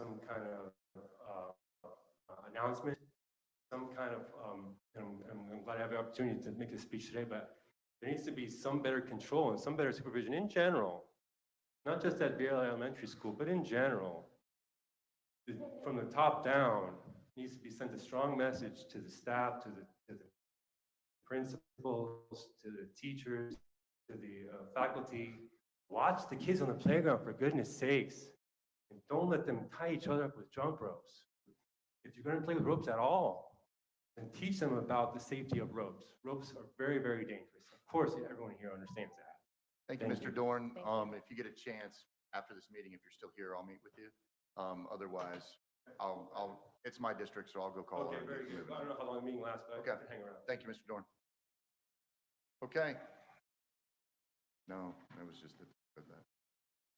some kind of announcement, some kind of, and I'm glad I have the opportunity to make this speech today, but there needs to be some better control and some better supervision in general, not just at Brevard Elementary School, but in general. From the top down, needs to be sent a strong message to the staff, to the principals, to the teachers, to the faculty. Watch the kids on the playground, for goodness sakes, and don't let them tie each other up with jump ropes. If you're going to play with ropes at all, then teach them about the safety of ropes. Ropes are very, very dangerous. Of course, everyone here understands that. Thank you, Mr. Dorn. If you get a chance after this meeting, if you're still here, I'll meet with you. Otherwise, it's my district, so I'll go call. Okay, very good. I don't know how long the meeting lasts, but I can hang around. Thank you, Mr. Dorn. Okay. No, that was just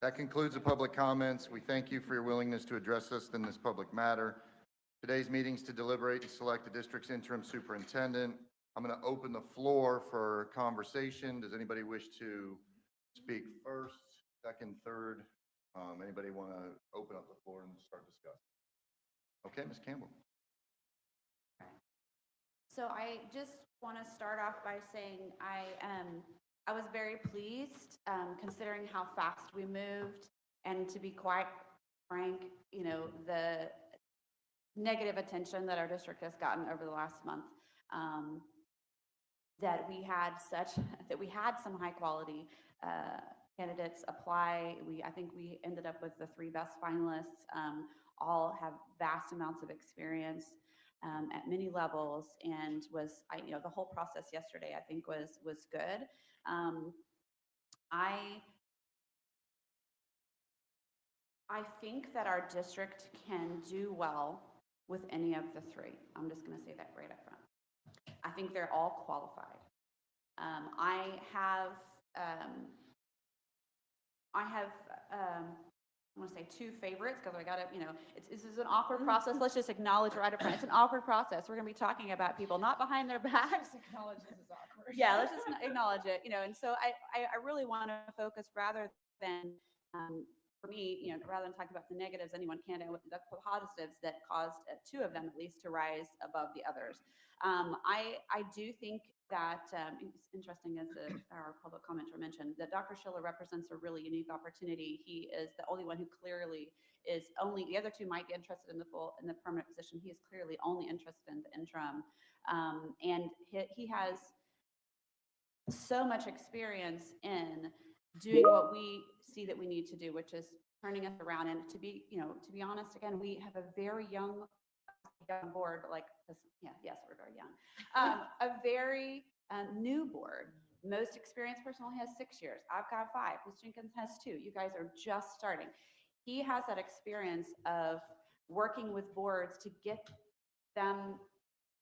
that concludes the public comments. We thank you for your willingness to address us in this public matter. Today's meeting is to deliberate and select the district's interim superintendent. I'm going to open the floor for conversation. Does anybody wish to speak first, second, third? Anybody want to open up the floor and start discussing? Okay, Ms. Campbell. So I just want to start off by saying I was very pleased considering how fast we moved, and to be quite frank, you know, the negative attention that our district has gotten over the last month, that we had some high quality candidates apply. I think we ended up with the 3 best finalists. All have vast amounts of experience at many levels, and the whole process yesterday I think was good. I think that our district can do well with any of the 3. I'm just going to say that right up front. I think they're all qualified. I want to say 2 favorites, because I got to, this is an awkward process. Let's just acknowledge right up front. It's an awkward process. We're going to be talking about people not behind their backs. Just acknowledge this is awkward. Yeah, let's just acknowledge it, and so I really want to focus rather than, for me, rather than talking about the negatives, anyone can, and the positives that caused 2 of them at least to rise above the others. I do think that it's interesting, as our public commenter mentioned, that Dr. Schiller represents a really unique opportunity. He is the only one who clearly is the other 2 might be interested in the permanent position. He is clearly only interested in the interim. And he has so much experience in doing what we see that we need to do, which is turning us around. And to be honest, again, we have a very young board, but yes, we're very young. A very new board. Most experienced person only has 6 years. I've got 5. Ms. Jenkins has 2. You guys are just starting. He has that experience of working with boards to get them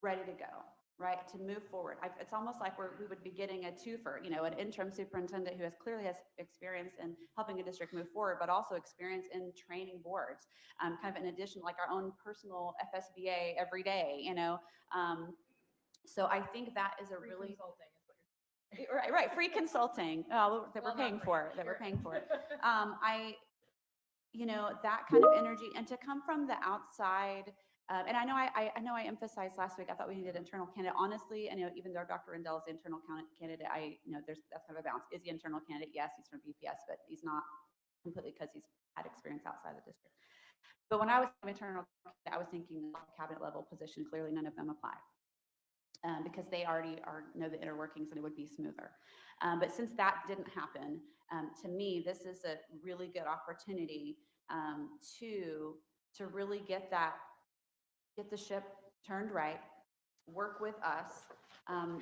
ready to go, right? To move forward. It's almost like we would be getting a twofer, an interim superintendent who clearly has experience in helping a district move forward, but also experience in training boards, kind of in addition, like our own personal FSBA every day, So I think that is a really consulting is what you're saying. right, free consulting that we're paying for. That kind of energy, and to come from the outside. And I know I emphasized last week, I thought we needed an internal candidate. Honestly, even though Dr. Rendell is the internal candidate, that's kind of a balance. Is he internal candidate? Yes, he's from BPS, but he's not completely, because he's had experience outside the district. But when I was internal candidate, I was thinking cabinet level position. Clearly, none of them apply. Because they already know the inner workings, and it would be smoother. But since that didn't happen, to me, this is a really good opportunity to really get the ship turned right, work with us. I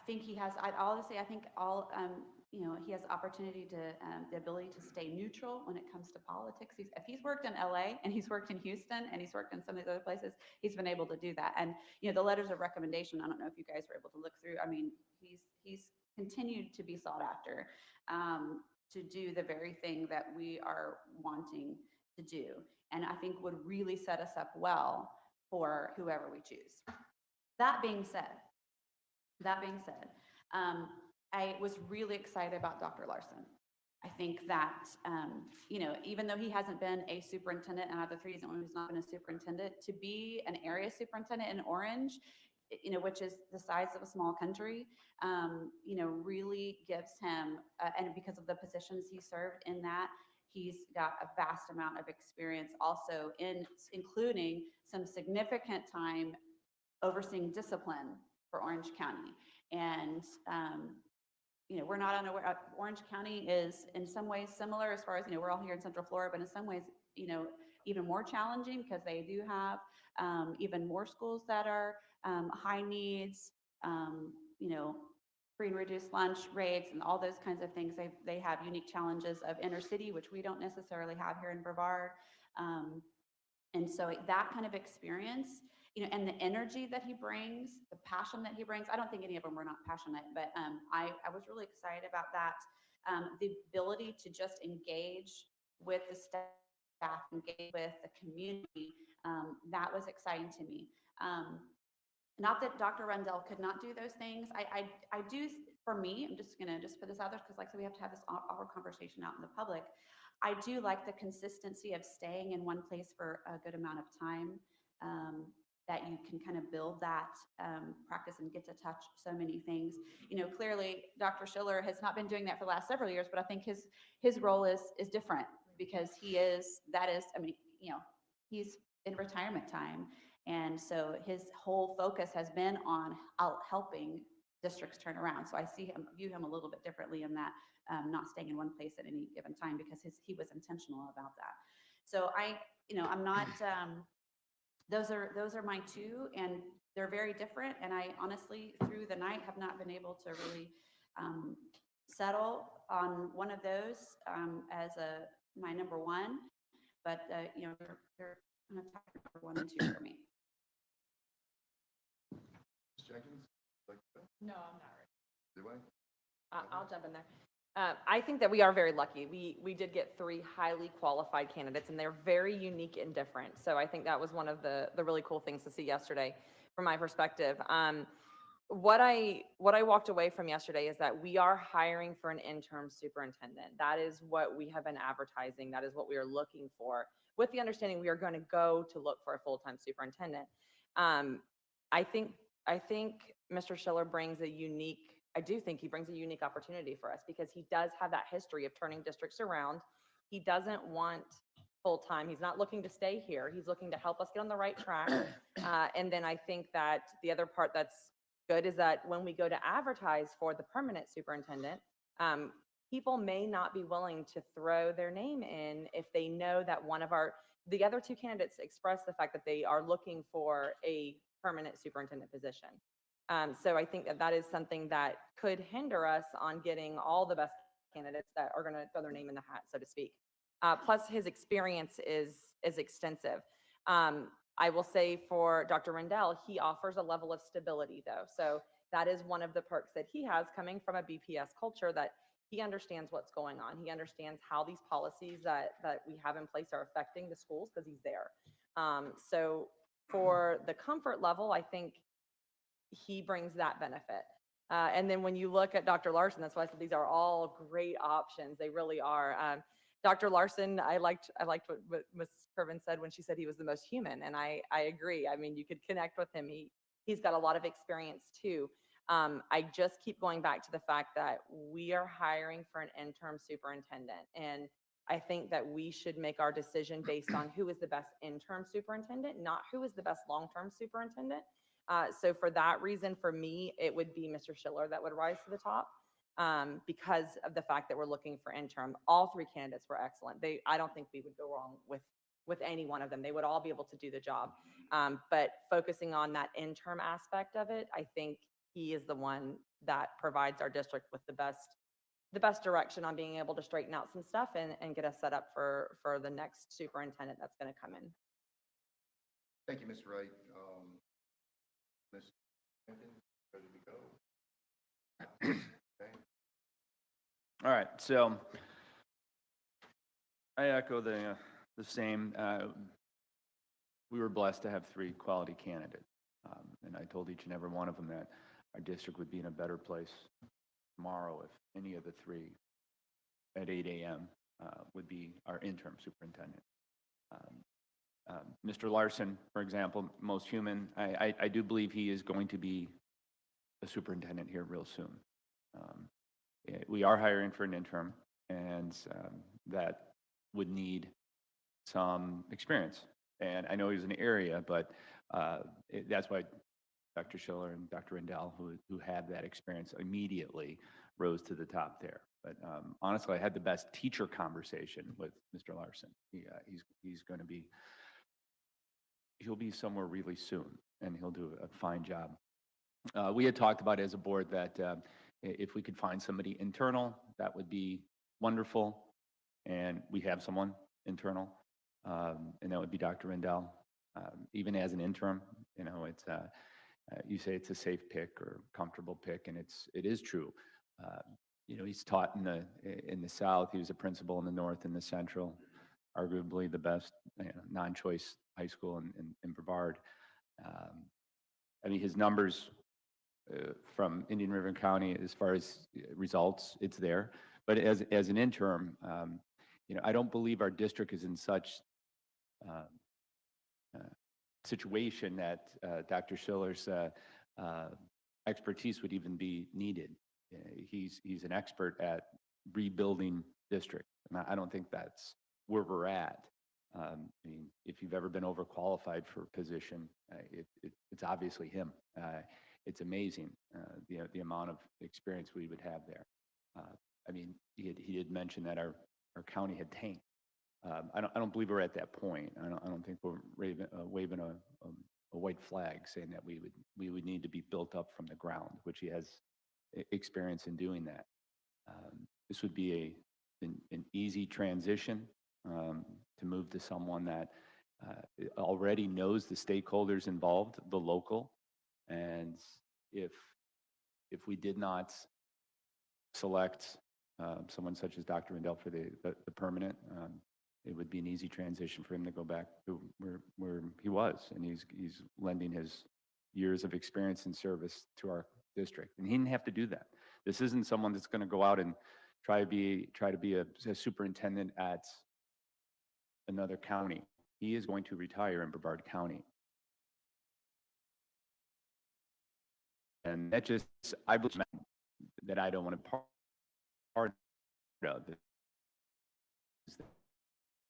think he has. He has opportunity to the ability to stay neutral when it comes to politics. If he's worked in LA, and he's worked in Houston, and he's worked in some of these other places, he's been able to do that. And the letters of recommendation, I don't know if you guys were able to look through. I mean, he's continued to be sought after to do the very thing that we are wanting to do, and I think would really set us up well for whoever we choose. That being said, I was really excited about Dr. Larson. I think that, you know, even though he hasn't been a superintendent, and out of the three, he's the only one who's not been a superintendent, to be an area superintendent in Orange, you know, which is the size of a small country, you know, really gives him, and because of the positions he served in that, he's got a vast amount of experience also including some significant time overseeing discipline for Orange County. And, you know, we're not unaware, Orange County is in some ways similar as far as, you know, we're all here in Central Florida, but in some ways, you know, even more challenging because they do have even more schools that are high needs, you know, free and reduced lunch rates and all those kinds of things. They have unique challenges of inner city, which we don't necessarily have here in Brevard. And so that kind of experience, you know, and the energy that he brings, the passion that he brings, I don't think any of them were not passionate, but I was really excited about that. The ability to just engage with the staff, engage with the community, that was exciting to me. Not that Dr. Rundell could not do those things. I do, for me, I'm just gonna just put this out there because like I said, we have to have this our conversation out in the public. I do like the consistency of staying in one place for a good amount of time, that you can kind of build that practice and get to touch so many things. You know, clearly Dr. Schiller has not been doing that for the last several years, but I think his role is different because I mean, you know, he's in retirement time. And so his whole focus has been on helping districts turn around. So I view him a little bit differently in that, not staying in one place at any given time because he was intentional about that. So you know, I'm not, those are my two, and they're very different. And I honestly, through the night, have not been able to really settle on one of those as my number one. But you know, they're kind of number 1 and 2 for me. Ms. Jenkins, like to go? No, I'm not ready. Do I? I'll jump in there. I think that we are very lucky. We did get 3 highly qualified candidates, and they're very unique and different. So I think that was one of the really cool things to see yesterday from my perspective. What I walked away from yesterday is that we are hiring for an interim superintendent. That is what we have been advertising. That is what we are looking for, with the understanding we are going to go to look for a full-time superintendent. I think Mr. Schiller brings I do think he brings a unique opportunity for us because he does have that history of turning districts around. He doesn't want full-time. He's not looking to stay here. He's looking to help us get on the right track. And then I think that the other part that's good is that when we go to advertise for the permanent superintendent, people may not be willing to throw their name in if they know that the other 2 candidates express the fact that they are looking for a permanent superintendent position. So I think that is something that could hinder us on getting all the best candidates that are going to throw their name in the hat, so to speak. Plus, his experience is extensive. I will say for Dr. Rendell, he offers a level of stability, though. So that is one of the perks that he has coming from a BPS culture, that he understands what's going on. He understands how these policies that we have in place are affecting the schools because he's there. So for the comfort level, I think he brings that benefit. And then when you look at Dr. Larson, that's why I said these are all great options. They really are. Dr. Larson, I liked what Ms. Kervin said when she said he was the most human, and I agree. I mean, you could connect with him. He's got a lot of experience too. I just keep going back to the fact that we are hiring for an interim superintendent, and I think that we should make our decision based on who is the best interim superintendent, not who is the best long-term superintendent. So for that reason, for me, it would be Mr. Schiller that would rise to the top, because of the fact that we're looking for interim. All 3 candidates were excellent. I don't think we would go wrong with any one of them. They would all be able to do the job. But focusing on that interim aspect of it, I think he is the one that provides our district with the best direction on being able to straighten out some stuff and get us set up for the next superintendent that's going to come in. Thank you, Ms. Wright. Ms. Jenkins, ready to go? Okay. All right, so I echo the same. We were blessed to have 3 quality candidates, and I told each and every one of them that our district would be in a better place tomorrow if any of the 3 at 8 a.m. Would be our interim superintendent. Mr. Larson, for example, most human, I do believe he is going to be a superintendent here real soon. We are hiring for an interim, and that would need some experience. And I know he's an area, but that's why Dr. Schiller and Dr. Rendell, who had that experience immediately, rose to the top there. But honestly, I had the best teacher conversation with Mr. Larson. He's going to be, he'll be somewhere really soon, and he'll do a fine job. We had talked about as a board that if we could find somebody internal, that would be wonderful. And we have someone internal, and that would be Dr. Rendell. Even as an interim, you know, it's you say it's a safe pick or comfortable pick, and it is true. You know, he's taught in the South. He was a principal in the North and the Central, arguably the best non-choice high school in Brevard. I mean, his numbers from Indian River County, as far as results, it's there. But as an interim, you know, I don't believe our district is in such situation that Dr. Schiller's expertise would even be needed. He's an expert at rebuilding district, and I don't think that's where we're at. I mean, if you've ever been overqualified for a position, it's obviously him. It's amazing the amount of experience we would have there. I mean, he did mention that our county had tanked. I don't believe we're at that point. I don't think we're waving a white flag saying that we would need to be built up from the ground, which he has experience in doing that. This would be an easy transition to move to someone that already knows the stakeholders involved, the local, and if we did not select someone such as Dr. Rendell for the permanent, it would be an easy transition for him to go back to where he was, and he's lending his years of experience and service to our district, and he didn't have to do that. This isn't someone that's going to go out and try to be a superintendent at another county. He is going to retire in Brevard County, and that just, I believe that I don't want to part of it.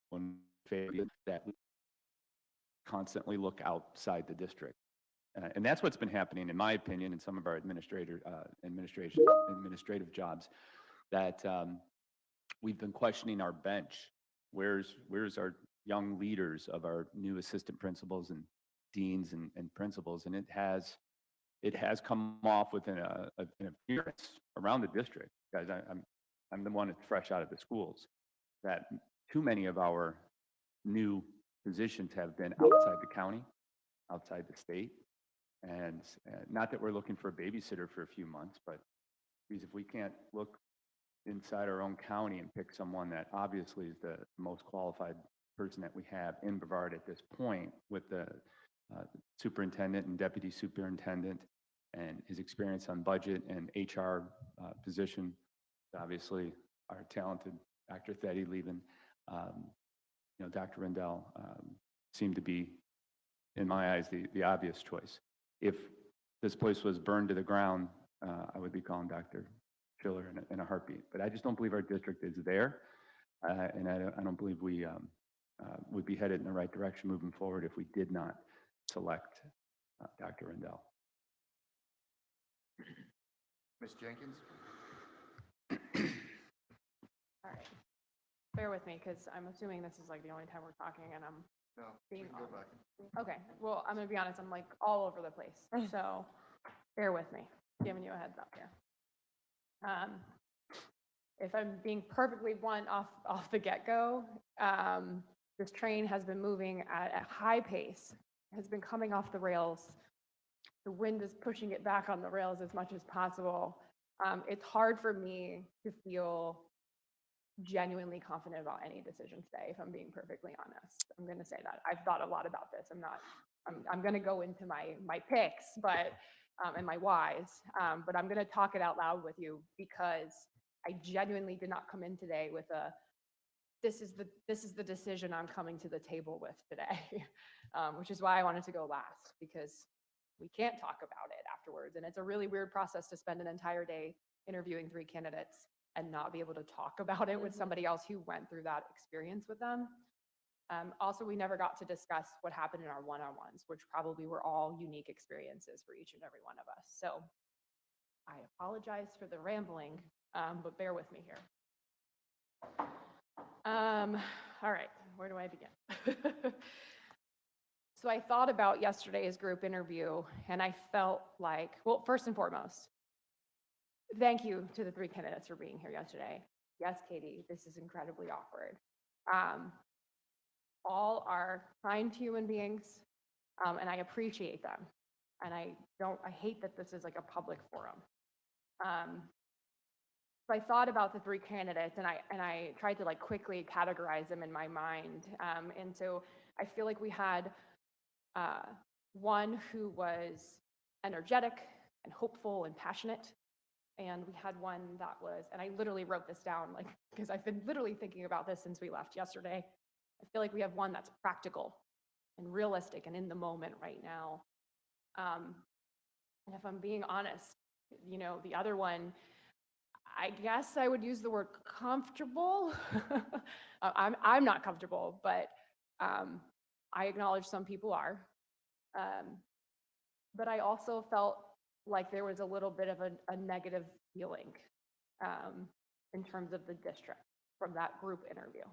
One failure that we constantly look outside the district. And that's what's been happening, in my opinion, in some of our administrative jobs, that we've been questioning our bench. Where's our young leaders of our new assistant principals and deans and principals? And it has come off with an appearance around the district. Guys, I'm the one that's fresh out of the schools, that too many of our new positions have been outside the county, outside the state. And not that we're looking for a babysitter for a few months, but because if we can't look inside our own county and pick someone that obviously is the most qualified person that we have in Brevard at this point, with the superintendent and deputy superintendent and his experience on budget and HR position, obviously our talented Dr. Theddy Levin, you know, Dr. Rendell seemed to be, in my eyes, the obvious choice. If this place was burned to the ground, I would be calling Dr. Schiller in a heartbeat. But I just don't believe our district is there, and I don't believe we would be headed in the right direction moving forward if we did not select Dr. Rendell. Ms. Jenkins? All right. Bear with me, because I'm assuming this is like the only time we're talking, and I'm No, being we can go back. okay. Well, I'm gonna be honest. I'm like all over the place, so bear with me. Giving you a heads up here. If I'm being perfectly blunt off the get-go, this train has been moving at a high pace, has been coming off the rails. The wind is pushing it back on the rails as much as possible. It's hard for me to feel genuinely confident about any decision today, if I'm being perfectly honest. I'm going to say that. I've thought a lot about this. I'm going to go into my picks, but and my whys, but I'm going to talk it out loud with you, because I genuinely did not come in today with a, this is the decision I'm coming to the table with today, which is why I wanted to go last, because we can't talk about it afterwards. And it's a really weird process to spend an entire day interviewing 3 candidates and not be able to talk about it with somebody else who went through that experience with them. Also, we never got to discuss what happened in our one-on-ones, which probably were all unique experiences for each and every one of us. So I apologize for the rambling, but bear with me here. All right, where do I begin? So I thought about yesterday's group interview, and I felt like, well, first and foremost, thank you to the 3 candidates for being here yesterday. Yes, Katie, this is incredibly awkward. All are kind human beings, and I appreciate them. And I hate that this is like a public forum. So I thought about the 3 candidates, and I tried to like quickly categorize them in my mind. And so I feel like we had one who was energetic and hopeful and passionate. And we had one that was, and I literally wrote this down, like, because I've been literally thinking about this since we left yesterday. I feel like we have one that's practical and realistic and in the moment right now. And if I'm being honest, you know, the other one, I guess I would use the word comfortable. I'm not comfortable, but I acknowledge some people are. But I also felt like there was a little bit of a negative feeling in terms of the district from that group interview.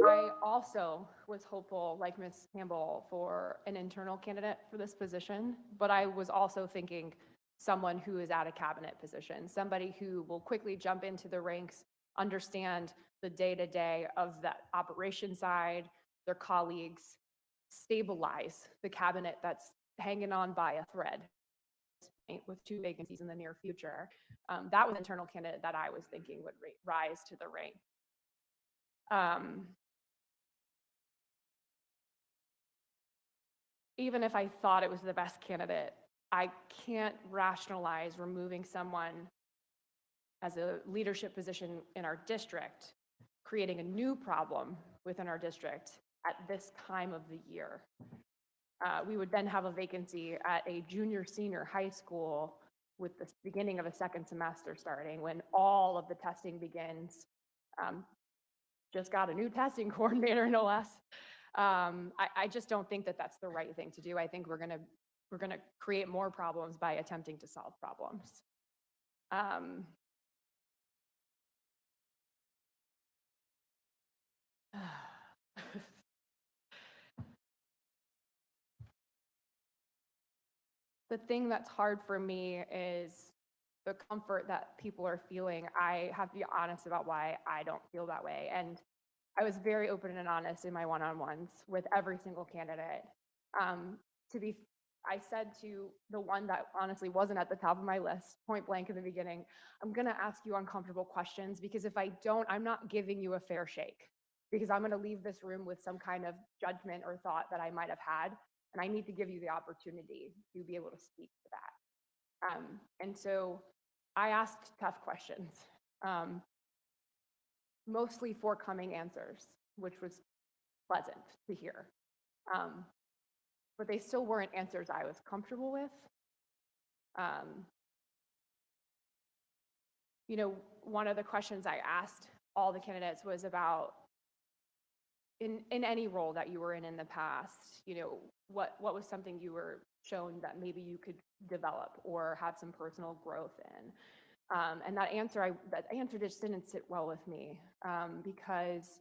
I also was hopeful, like Ms. Campbell, for an internal candidate for this position, but I was also thinking someone who is at a cabinet position, somebody who will quickly jump into the ranks, understand the day-to-day of that operation side, their colleagues, stabilize the cabinet that's hanging on by a thread with 2 vacancies in the near future. That was an internal candidate that I was thinking would rise to the rank. Even if I thought it was the best candidate, I can't rationalize removing someone as a leadership position in our district, creating a new problem within our district at this time of the year. We would then have a vacancy at a junior-senior high school with the beginning of a 2nd semester starting when all of the testing begins. Just got a new testing coordinator, no less. I just don't think that that's the right thing to do. I think we're gonna create more problems by attempting to solve problems. The thing that's hard for me is the comfort that people are feeling. I have to be honest about why I don't feel that way. And I was very open and honest in my one-on-ones with every single candidate. I said to the one that honestly wasn't at the top of my list, point blank in the beginning, I'm gonna ask you uncomfortable questions because if I don't, I'm not giving you a fair shake because I'm gonna leave this room with some kind of judgment or thought that I might have had. And I need to give you the opportunity to be able to speak to that. And so I asked tough questions, mostly forthcoming answers, which was pleasant to hear. But they still weren't answers I was comfortable with. You know, one of the questions I asked all the candidates was about in any role that you were in the past, you know, what was something you were shown that maybe you could develop or have some personal growth in. And that answer just didn't sit well with me because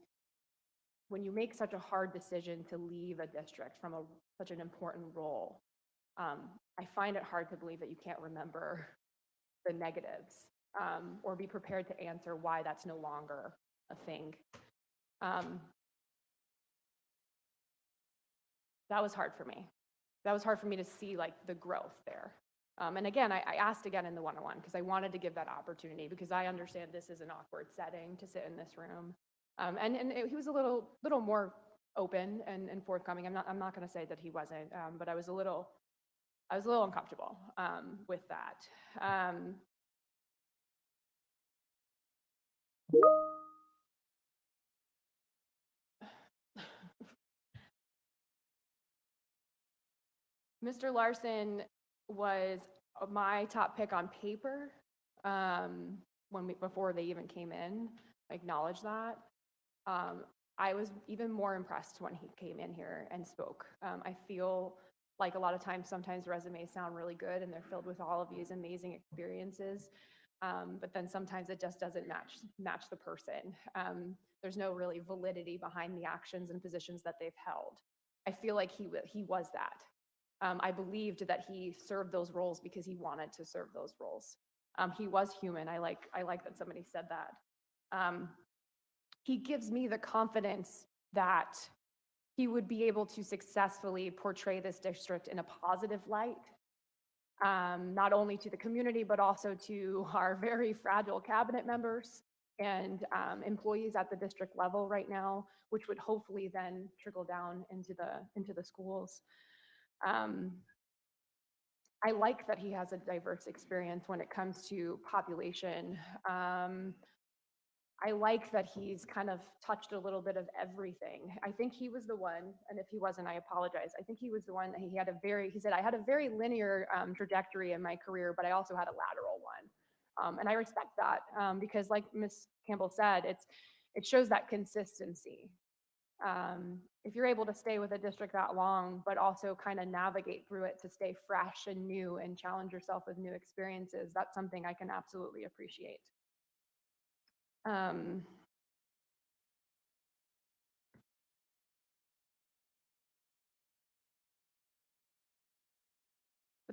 when you make such a hard decision to leave a district from such an important role, I find it hard to believe that you can't remember the negatives or be prepared to answer why that's no longer a thing. That was hard for me. That was hard for me to see like the growth there. And again, I asked again in the one-on-one because I wanted to give that opportunity because I understand this is an awkward setting to sit in this room. He was a little more open and forthcoming. I'm not going to say that he wasn't, but I was a little I was a little uncomfortable with that. Mr. Larson was my top pick on paper before they even came in. I acknowledge that. I was even more impressed when he came in here and spoke. I feel like a lot of times, sometimes resumes sound really good and they're filled with all of these amazing experiences, but then sometimes it just doesn't match the person. There's no really validity behind the actions and positions that they've held. I feel like he was that. I believed that he served those roles because he wanted to serve those roles. He was human. I like that somebody said that. He gives me the confidence that he would be able to successfully portray this district in a positive light, not only to the community, but also to our very fragile cabinet members and employees at the district level right now, which would hopefully then trickle down into the schools. I like that he has a diverse experience when it comes to population. I like that he's kind of touched a little bit of everything. I think he was the one, and if he wasn't, I apologize. I think he was the one that he said, I had a very linear trajectory in my career, but I also had a lateral one. And I respect that because like Ms. Campbell said, it shows that consistency. If you're able to stay with a district that long, but also kind of navigate through it to stay fresh and new and challenge yourself with new experiences, that's something I can absolutely appreciate. But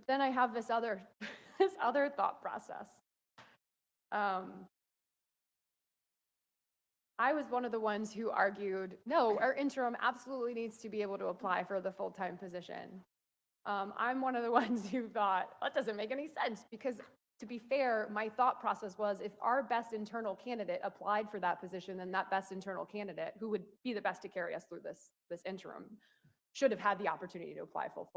then I have this other thought process. I was one of the ones who argued, no, our interim absolutely needs to be able to apply for the full-time position. I'm one of the ones who thought, that doesn't make any sense, because to be fair, my thought process was if our best internal candidate applied for that position, then that best internal candidate, who would be the best to carry us through this interim, should have had the opportunity to apply for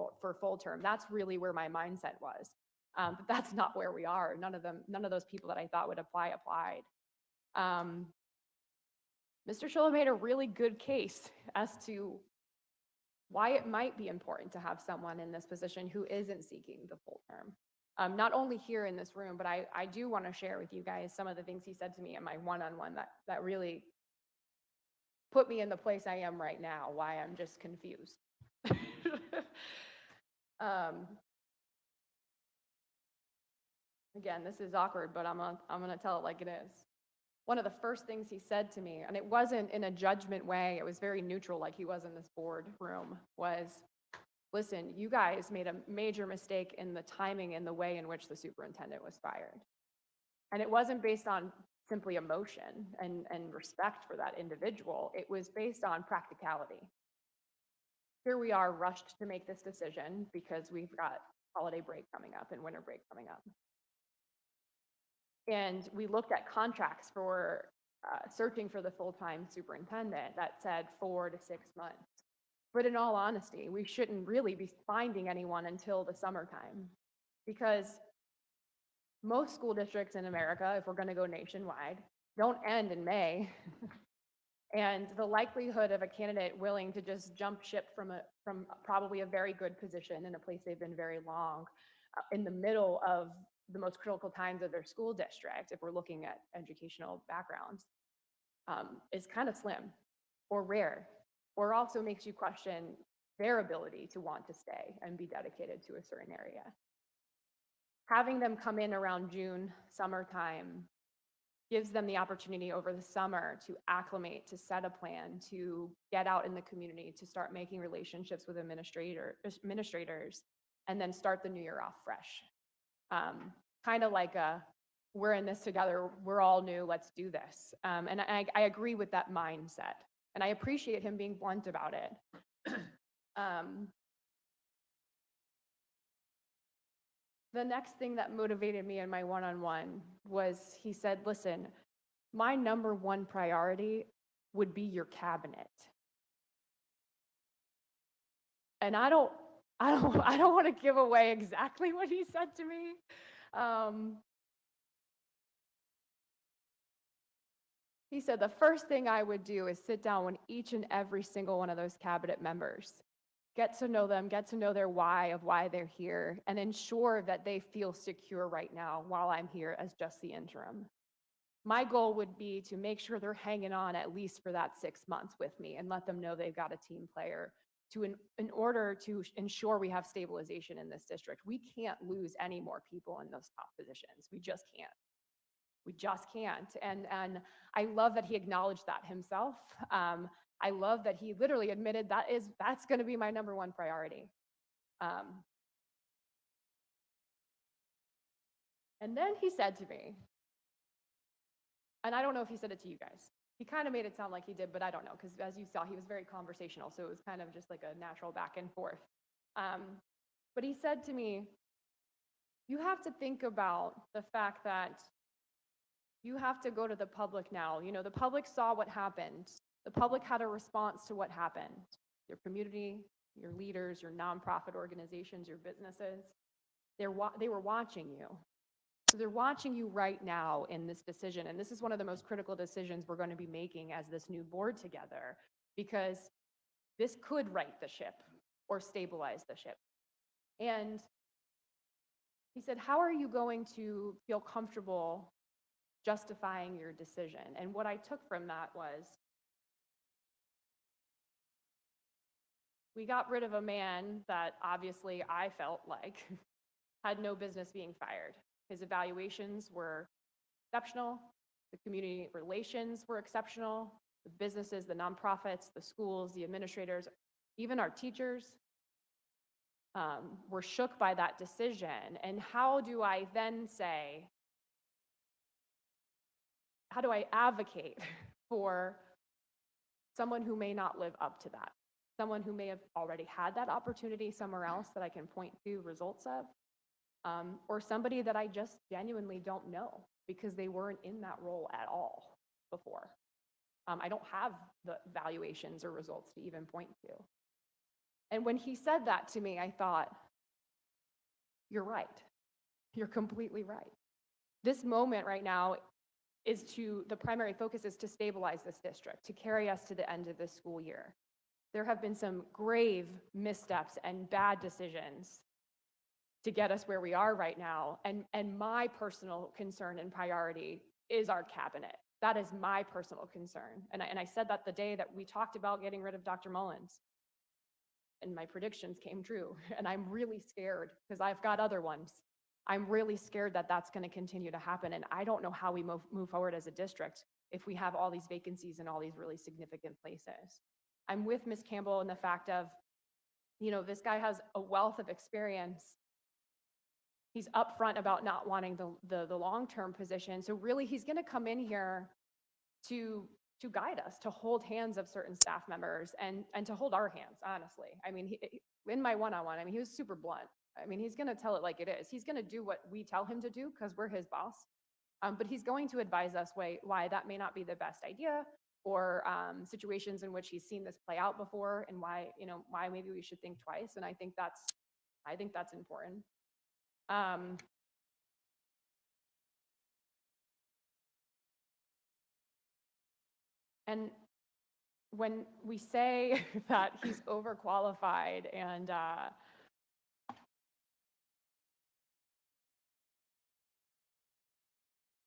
full term. That's really where my mindset was. But that's not where we are. None of those people that I thought would apply applied. Mr. Schiller made a really good case as to why it might be important to have someone in this position who isn't seeking the full term. Not only here in this room, but I do want to share with you guys some of the things he said to me in my one-on-one that really put me in the place I am right now, why I'm just confused. Again, this is awkward, but I'm gonna tell it like it is. One of the first things he said to me, and it wasn't in a judgment way, it was very neutral like he was in this board room, was, listen, you guys made a major mistake in the timing and the way in which the superintendent was fired. And it wasn't based on simply emotion and respect for that individual. It was based on practicality. Here we are rushed to make this decision because we've got holiday break coming up and winter break coming up. And we looked at contracts for searching for the full-time superintendent that said 4 to 6 months. But in all honesty, we shouldn't really be finding anyone until the summertime, because most school districts in America, if we're going to go nationwide, don't end in May. And the likelihood of a candidate willing to just jump ship from probably a very good position in a place they've been very long in the middle of the most critical times of their school district, if we're looking at educational backgrounds, is kind of slim or rare, or also makes you question their ability to want to stay and be dedicated to a certain area. Having them come in around June, summertime, gives them the opportunity over the summer to acclimate, to set a plan, to get out in the community, to start making relationships with administrators, and then start the new year off fresh. Kind of like we're in this together, we're all new, let's do this. And I agree with that mindset, and I appreciate him being blunt about it. The next thing that motivated me in my one-on-one was he said, listen, my number one priority would be your cabinet. And I I don't want to give away exactly what he said to me. He said the first thing I would do is sit down with each and every single one of those cabinet members, get to know them, get to know their why of why they're here, and ensure that they feel secure right now while I'm here as just the interim. My goal would be to make sure they're hanging on at least for that 6 months with me and let them know they've got a team player in order to ensure we have stabilization in this district. We can't lose any more people in those top positions. We just can't. We just can't. And I love that he acknowledged that himself. I love that he literally admitted that's going to be my number one priority. And then he said to me, and I don't know if he said it to you guys. He kind of made it sound like he did, but I don't know, because as you saw, he was very conversational, so it was kind of just like a natural back and forth. But he said to me, you have to think about the fact that you have to go to the public now. You know, the public saw what happened. The public had a response to what happened. Your community, your leaders, your nonprofit organizations, your businesses, they were watching you. So they're watching you right now in this decision. And this is one of the most critical decisions we're going to be making as this new board together, because this could right the ship or stabilize the ship. And he said, how are you going to feel comfortable justifying your decision? And what I took from that was, we got rid of a man that obviously I felt like had no business being fired. His evaluations were exceptional. The community relations were exceptional. The businesses, the nonprofits, the schools, the administrators, even our teachers were shook by that decision. And how do I then say, how do I advocate for someone who may not live up to that? Someone who may have already had that opportunity somewhere else that I can point to results of? Or somebody that I just genuinely don't know because they weren't in that role at all before. I don't have the valuations or results to even point to. And when he said that to me, I thought, you're right. You're completely right. This moment right now the primary focus is to stabilize this district, to carry us to the end of this school year. There have been some grave missteps and bad decisions to get us where we are right now. And my personal concern and priority is our cabinet. That is my personal concern. And I said that the day that we talked about getting rid of Dr. Mullins. And my predictions came true. And I'm really scared because I've got other ones. I'm really scared that that's going to continue to happen. And I don't know how we move forward as a district if we have all these vacancies in all these really significant places. I'm with Ms. Campbell in the fact of, you know, this guy has a wealth of experience. He's upfront about not wanting the long-term position. So really, he's going to come in here to guide us, to hold hands of certain staff members and to hold our hands, honestly. I mean, in my one-on-one, I mean, he was super blunt. I mean, he's going to tell it like it is. He's going to do what we tell him to do because we're his boss. But he's going to advise us why that may not be the best idea, or situations in which he's seen this play out before, and why maybe we should think twice. And I think that's important. And when we say that he's overqualified and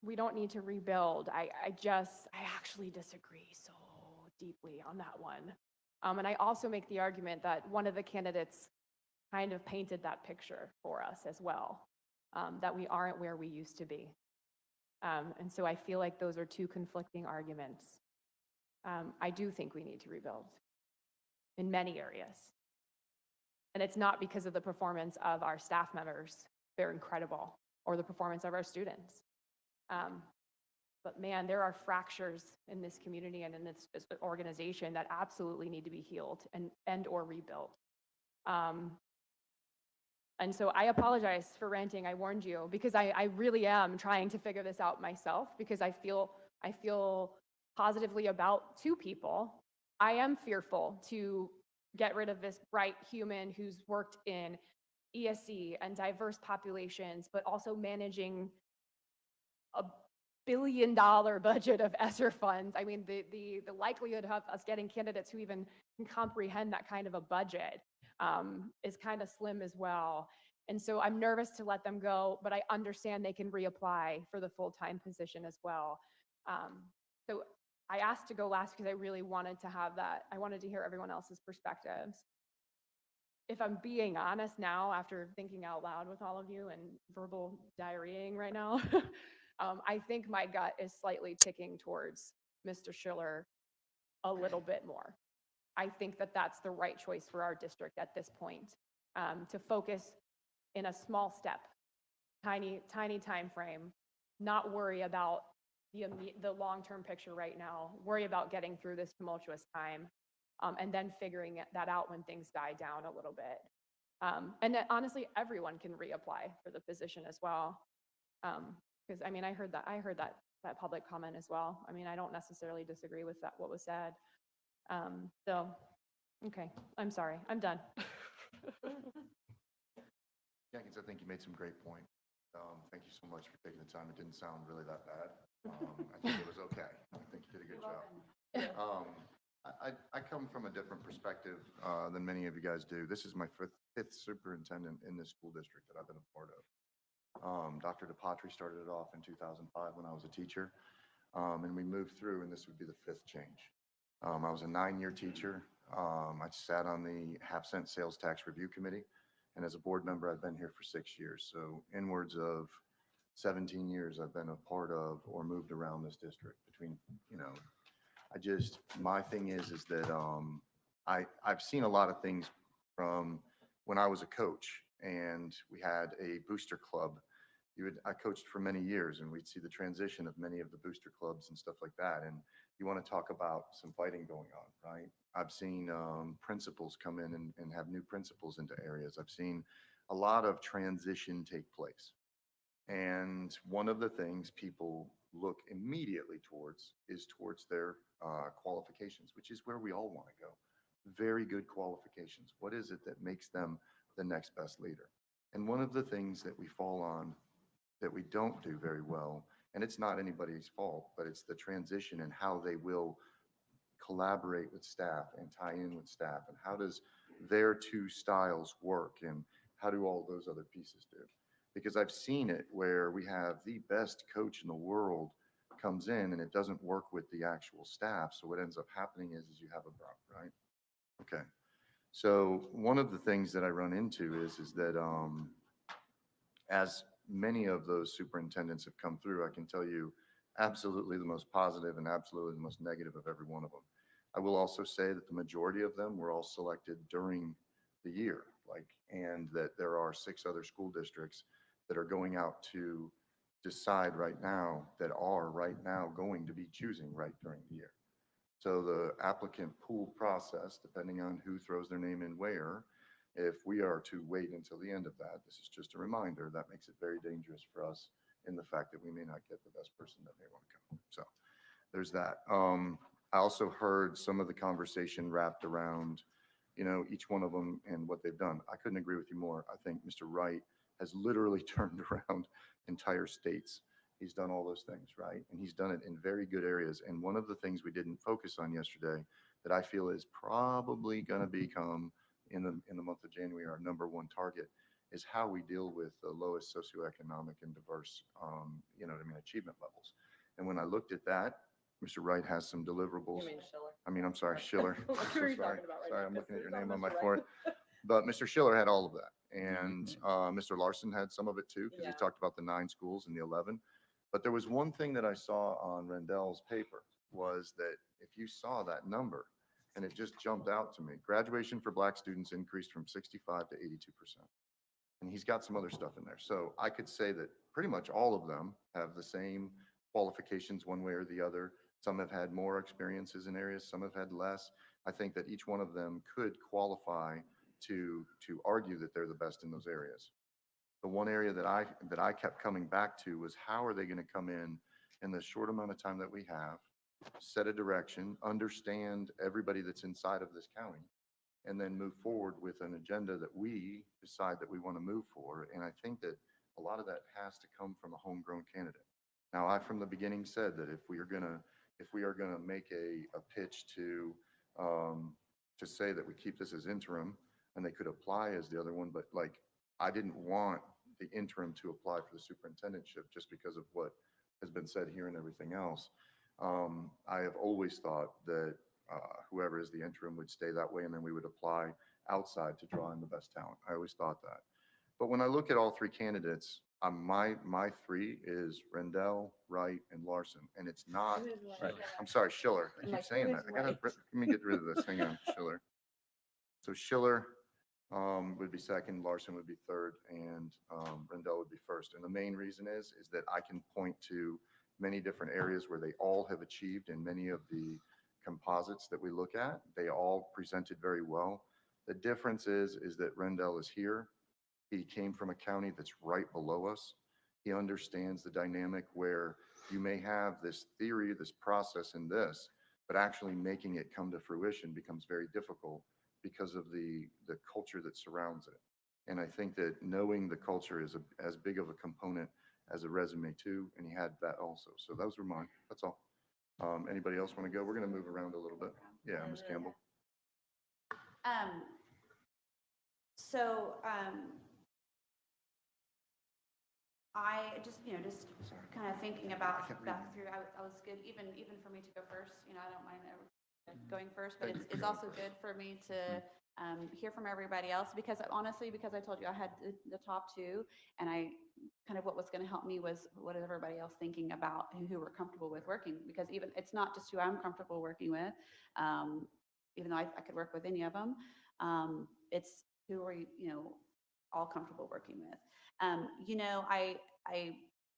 we don't need to rebuild, I actually disagree so deeply on that one. And I also make the argument that one of the candidates kind of painted that picture for us as well, that we aren't where we used to be. And so I feel like those are two conflicting arguments. I do think we need to rebuild in many areas. And it's not because of the performance of our staff members. They're incredible. Or the performance of our students. But man, there are fractures in this community and in this organization that absolutely need to be healed and or rebuilt. And so I apologize for ranting. I warned you, because I really am trying to figure this out myself, because I feel positively about two people. I am fearful to get rid of this bright human who's worked in ESC and diverse populations, but also managing a billion-dollar budget of ESSER funds. I mean, the likelihood of us getting candidates who even can comprehend that kind of a budget is kind of slim as well. And so I'm nervous to let them go, but I understand they can reapply for the full-time position as well. So I asked to go last because I really wanted to have that. I wanted to hear everyone else's perspectives. If I'm being honest now, after thinking out loud with all of you and verbal diarrheaing right now, I think my gut is slightly ticking towards Mr. Schiller a little bit more. I think that that's the right choice for our district at this point, to focus in a small step, tiny time frame, not worry about the long-term picture right now, worry about getting through this tumultuous time, and then figuring that out when things die down a little bit. And that honestly, everyone can reapply for the position as well. Because I mean, I heard that public comment as well. I mean, I don't necessarily disagree with that, what was said. So, okay, I'm sorry, I'm done. Jenkins, I think you made some great points. Thank you so much for taking the time. It didn't sound really that bad. I think it was okay. I think you did a good job. I come from a different perspective than many of you guys do. This is my fifth superintendent in this school district that I've been a part of. Dr. DePatri started it off in 2005 when I was a teacher, and we moved through, and this would be the fifth change. I was a 9-year teacher. I sat on the half-cent sales tax review committee, and as a board member, I've been here for 6 years. So inwards of 17 years, I've been a part of or moved around this district between, my thing is that I've seen a lot of things from when I was a coach and we had a booster club. I coached for many years, and we'd see the transition of many of the booster clubs and stuff like that. And you want to talk about some fighting going on, right? I've seen principals come in and have new principals into areas. I've seen a lot of transition take place. And one of the things people look immediately towards is towards their qualifications, which is where we all want to go. Very good qualifications. What is it that makes them the next best leader? And one of the things that we fall on that we don't do very well, and it's not anybody's fault, but it's the transition and how they will collaborate with staff and tie in with staff, and how does their two styles work, and how do all those other pieces do? Because I've seen it where we have the best coach in the world comes in and it doesn't work with the actual staff. So what ends up happening is you have a problem, right? Okay. So one of the things that I run into is that as many of those superintendents have come through, I can tell you absolutely the most positive and absolutely the most negative of every one of them. I will also say that the majority of them were all selected during the year, and that there are 6 other school districts that are going out to decide right now, that are right now going to be choosing right during the year. So the applicant pool process, depending on who throws their name in where, if we are to wait until the end of that, this is just a reminder, that makes it very dangerous for us in the fact that we may not get the best person that may want to come. So there's that. I also heard some of the conversation wrapped around, each one of them and what they've done. I couldn't agree with you more. I think Mr. Wright has literally turned around entire states. He's done all those things, right? And he's done it in very good areas. And one of the things we didn't focus on yesterday that I feel is probably going to become in the month of January our #1 target is how we deal with the lowest socioeconomic and diverse, achievement levels. And when I looked at that, Mr. Wright has some deliverables. You mean Schiller? I'm sorry, Schiller. What So are you sorry. talking about right Sorry, now? I'm looking at your It's name not on my Mr. Wright. forehead. But Mr. Schiller had all of that. And Mr. Larson had some of it too, because he Yeah. talked about the 9 schools and the 11. But there was one thing that I saw on Rendell's paper was that if you saw that number, and it just jumped out to me, graduation for Black students increased from 65 to 82%. And he's got some other stuff in there. So I could say that pretty much all of them have the same qualifications one way or the other. Some have had more experiences in areas, some have had less. I think that each one of them could qualify to argue that they're the best in those areas. The one area that I kept coming back to was how are they going to come in the short amount of time that we have, set a direction, understand everybody that's inside of this county, and then move forward with an agenda that we decide that we want to move for. And I think that a lot of that has to come from a homegrown candidate. Now, I from the beginning said that if we are gonna make a pitch to say that we keep this as interim, and they could apply as the other one, but like, I didn't want the interim to apply for the superintendentship just because of what has been said here and everything else. I have always thought that whoever is the interim would stay that way, and then we would apply outside to draw in the best talent. I always thought that. But when I look at all three candidates, my three is Rendell, Wright, and Larson, and it's not. I'm sorry, Schiller. I keep saying that. Let me get rid of this. Hang on, Schiller. So Schiller would be second, Larson would be third, and Rendell would be first. And the main reason is that I can point to many different areas where they all have achieved in many of the composites that we look at. They all presented very well. The difference is that Rendell is here. He came from a county that's right below us. He understands the dynamic where you may have this theory, this process and this, but actually making it come to fruition becomes very difficult because of the culture that surrounds it. And I think that knowing the culture is as big of a component as a resume too, and he had that also. So those were mine. That's all. Anybody else want to go? We're going to move around a little bit. Yeah, Ms. Campbell. So, I just, just kind of thinking about back through, I was good, even for me to go first, I don't mind going first, but it's also good for me to hear from everybody else, because honestly, because I told you I had the top two, and I kind of what was going to help me was what is everybody else thinking about who we're comfortable with working, because even it's not just who I'm comfortable working with, even though I could work with any of them, it's who are all comfortable working with.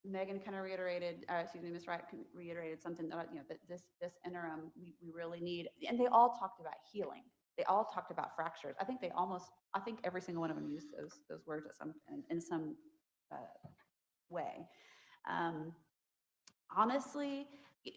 Megan kind of reiterated, Ms. Wright reiterated something that, that this interim, we really need, and they all talked about healing. They all talked about fractures. I think every single one of them used those words in some way. Honestly,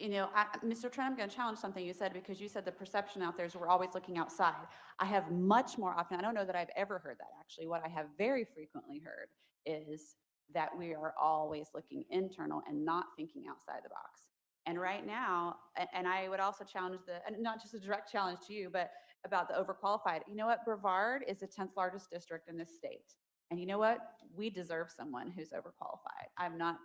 Mr. Trent, I'm going to challenge something you said, because you said the perception out there is we're always looking outside. I have much more often, I don't know that I've ever heard that actually. What I have very frequently heard is that we are always looking internal and not thinking outside the box. And right now, and I would also challenge and not just a direct challenge to you, but about the overqualified. You know what? Brevard is the 10th largest district in this state. And you know what? We deserve someone who's overqualified. I'm not,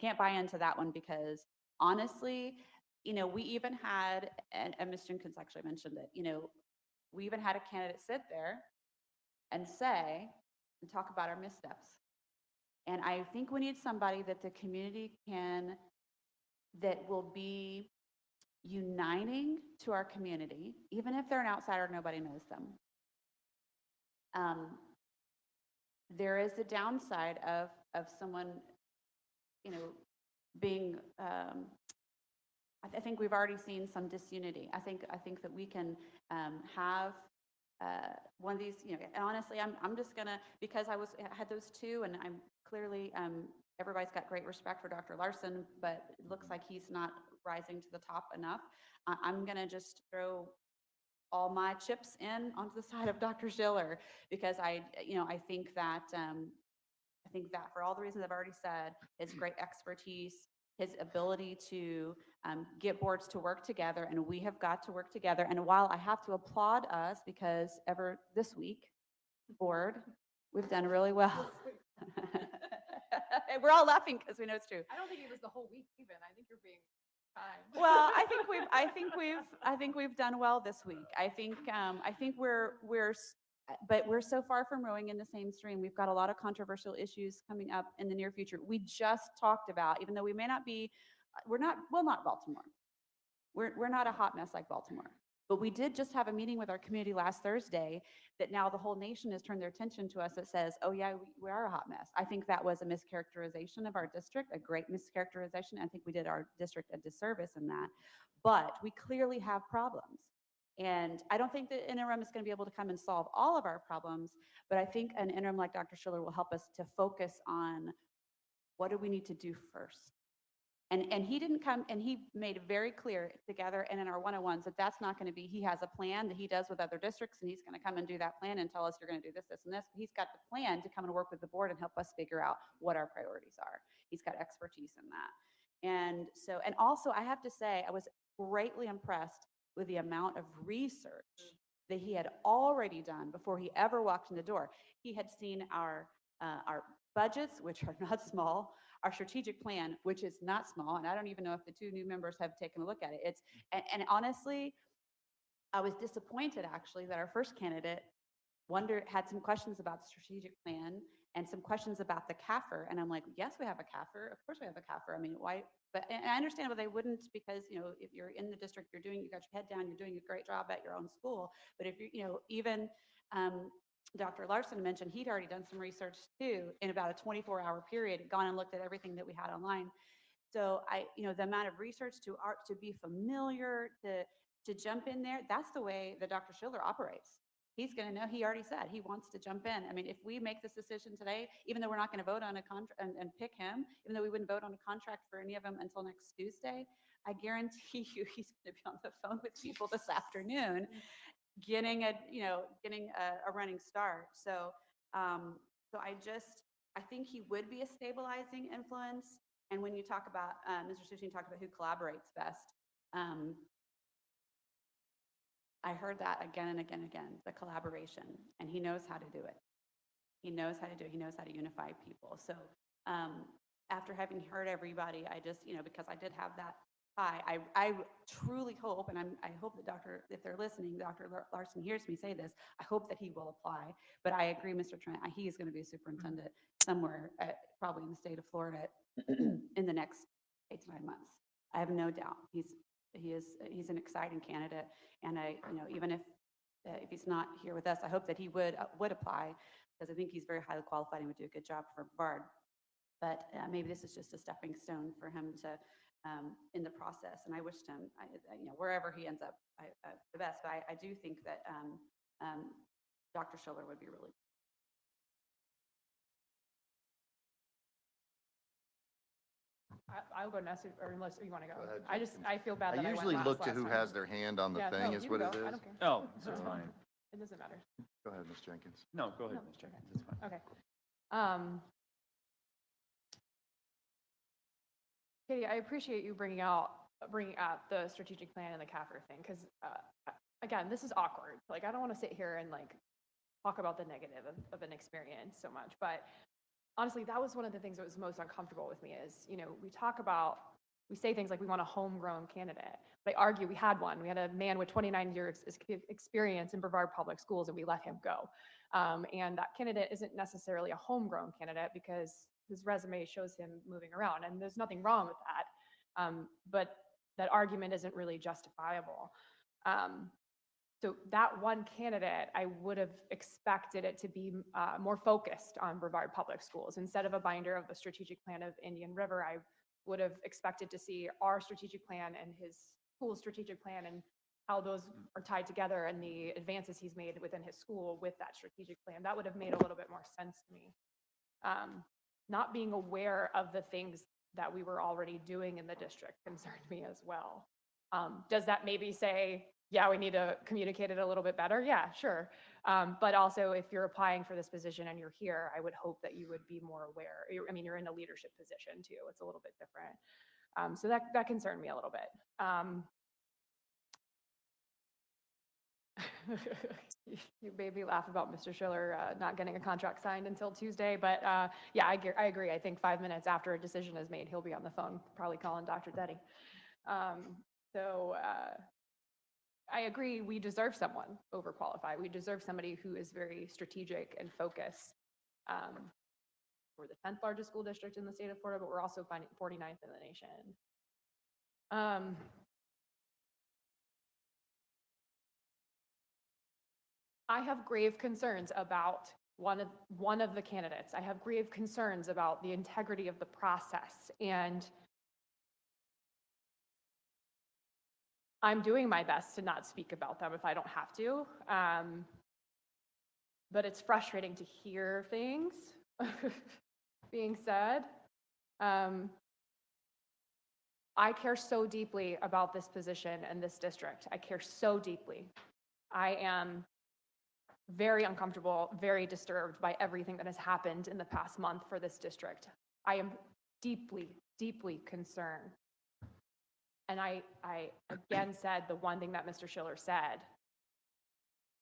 can't buy into that one, because honestly, we even had, and Ms. Jenkins actually mentioned it, we even had a candidate sit there and talk about our missteps. And I think we need somebody that the community that will be uniting to our community, even if they're an outsider, nobody knows them. There is a downside of someone, being, I think we've already seen some disunity. I think that we can have one of these, and honestly, I'm just gonna, because I had those two, and I'm clearly, everybody's got great respect for Dr. Larson, but it looks like he's not rising to the top enough. I'm gonna just throw all my chips in onto the side of Dr. Schiller, because I think that for all the reasons I've already said, his great expertise, his ability to get boards to work together, and we have got to work together. And while I have to applaud us, because this week, board, we've done really well. We're all laughing because we know it's true. I don't think it was the whole week even. I think you're being kind. Well, I think we've done well this week. I think but we're so far from rowing in the same stream. We've got a lot of controversial issues coming up in the near future. We just talked about, even though we may not be, not Baltimore. We're not a hot mess like Baltimore. But we did just have a meeting with our community last Thursday that now the whole nation has turned their attention to us, that says, oh yeah, we are a hot mess. I think that was a mischaracterization of our district, a great mischaracterization. I think we did our district a disservice in that. But we clearly have problems. And I don't think the interim is going to be able to come and solve all of our problems, but I think an interim like Dr. Schiller will help us to focus on what do we need to do first. And he didn't come, and he made it very clear together and in our one-on-ones that that's not going to be, he has a plan that he does with other districts, and he's going to come and do that plan and tell us you're going to do this, this, and this. But he's got the plan to come and work with the board and help us figure out what our priorities are. He's got expertise in that. And so, and also I have to say, I was greatly impressed with the amount of research that he had already done before he ever walked in the door. He had seen our budgets, which are not small, our strategic plan, which is not small, and I don't even know if the two new members have taken a look at it. And honestly, I was disappointed actually that our first candidate had some questions about the strategic plan and some questions about the CAFR. And I'm like, yes, we have a CAFR. Of course we have a CAFR. I mean, why? But and I understand why they wouldn't, because, you know, if you're in the district, you got your head down, you're doing a great job at your own school. But if even Dr. Larson mentioned he'd already done some research too in about a 24-hour period, gone and looked at everything that we had online. So the amount of research to be familiar, to jump in there, that's the way that Dr. Schiller operates. He's going to know, he already said he wants to jump in. I mean, if we make this decision today, even though we're not going to vote on a contract and pick him, even though we wouldn't vote on a contract for any of them until next Tuesday, I guarantee you he's going to be on the phone with people this afternoon, getting a running start. So, I think he would be a stabilizing influence. And when you talk about, Mr. Suchin talked about who collaborates best, I heard that again and again and again, the collaboration, and he knows how to do it. He knows how to do it. He knows how to unify people. So after having heard everybody, I just, because I did have that tie, I truly hope, and I hope that if they're listening, Dr. Larson hears me say this, I hope that he will apply. But I agree, Mr. Trent, he is going to be a superintendent somewhere, probably in the state of Florida in the next 8 to 9 months. I have no doubt. He's an exciting candidate, and even if he's not here with us, I hope that he would apply, because I think he's very highly qualified and would do a good job for Brevard. But maybe this is just a stepping stone for him to in the process. And I wished him, wherever he ends up, the best. But I do think that Dr. Schiller would be really. I'll go next, or unless you want to go. Go ahead, I feel bad I that I went usually last look to last who time. has their hand on the Yeah, thing no, is you what can it go. I is. don't care. Oh, that's fine. It doesn't matter. Go ahead, Ms. Jenkins. No, go ahead, No. Ms. Jenkins, it's fine. Okay. Katie, I appreciate you bringing up the strategic plan and the CAFR thing, because again, this is awkward. Like, I don't want to sit here and talk about the negative of an experience so much, but honestly, that was one of the things that was most uncomfortable with me is, we say things like we want a homegrown candidate, but I argue we had one. We had a man with 29 years experience in Brevard Public Schools, and we let him go. And that candidate isn't necessarily a homegrown candidate because his resume shows him moving around, and there's nothing wrong with that. But that argument isn't really justifiable. So that one candidate, I would have expected it to be more focused on Brevard Public Schools. Instead of a binder of the strategic plan of Indian River, I would have expected to see our strategic plan and his school's strategic plan and how those are tied together and the advances he's made within his school with that strategic plan. That would have made a little bit more sense to me. Not being aware of the things that we were already doing in the district concerned me as well. Does that maybe say, yeah, we need to communicate it a little bit better? Yeah, sure. But also, if you're applying for this position and you're here, I would hope that you would be more aware. You're in a leadership position too. It's a little bit different. So that concerned me a little bit. You made me laugh about Mr. Schiller not getting a contract signed until Tuesday, but yeah, I agree. I think 5 minutes after a decision is made, he'll be on the phone, probably calling Dr. Deddy. I agree, we deserve someone overqualified. We deserve somebody who is very strategic and focused. We're the 10th largest school district in the state of Florida, but we're also 49th in the nation. I have grave concerns about one of the candidates. I have grave concerns about the integrity of the process, and I'm doing my best to not speak about them if I don't have to. But it's frustrating to hear things being said. I care so deeply about this position and this district. I care so deeply. I am very uncomfortable, very disturbed by everything that has happened in the past month for this district. I am deeply, deeply concerned. And I again said the one thing that Mr. Schiller said.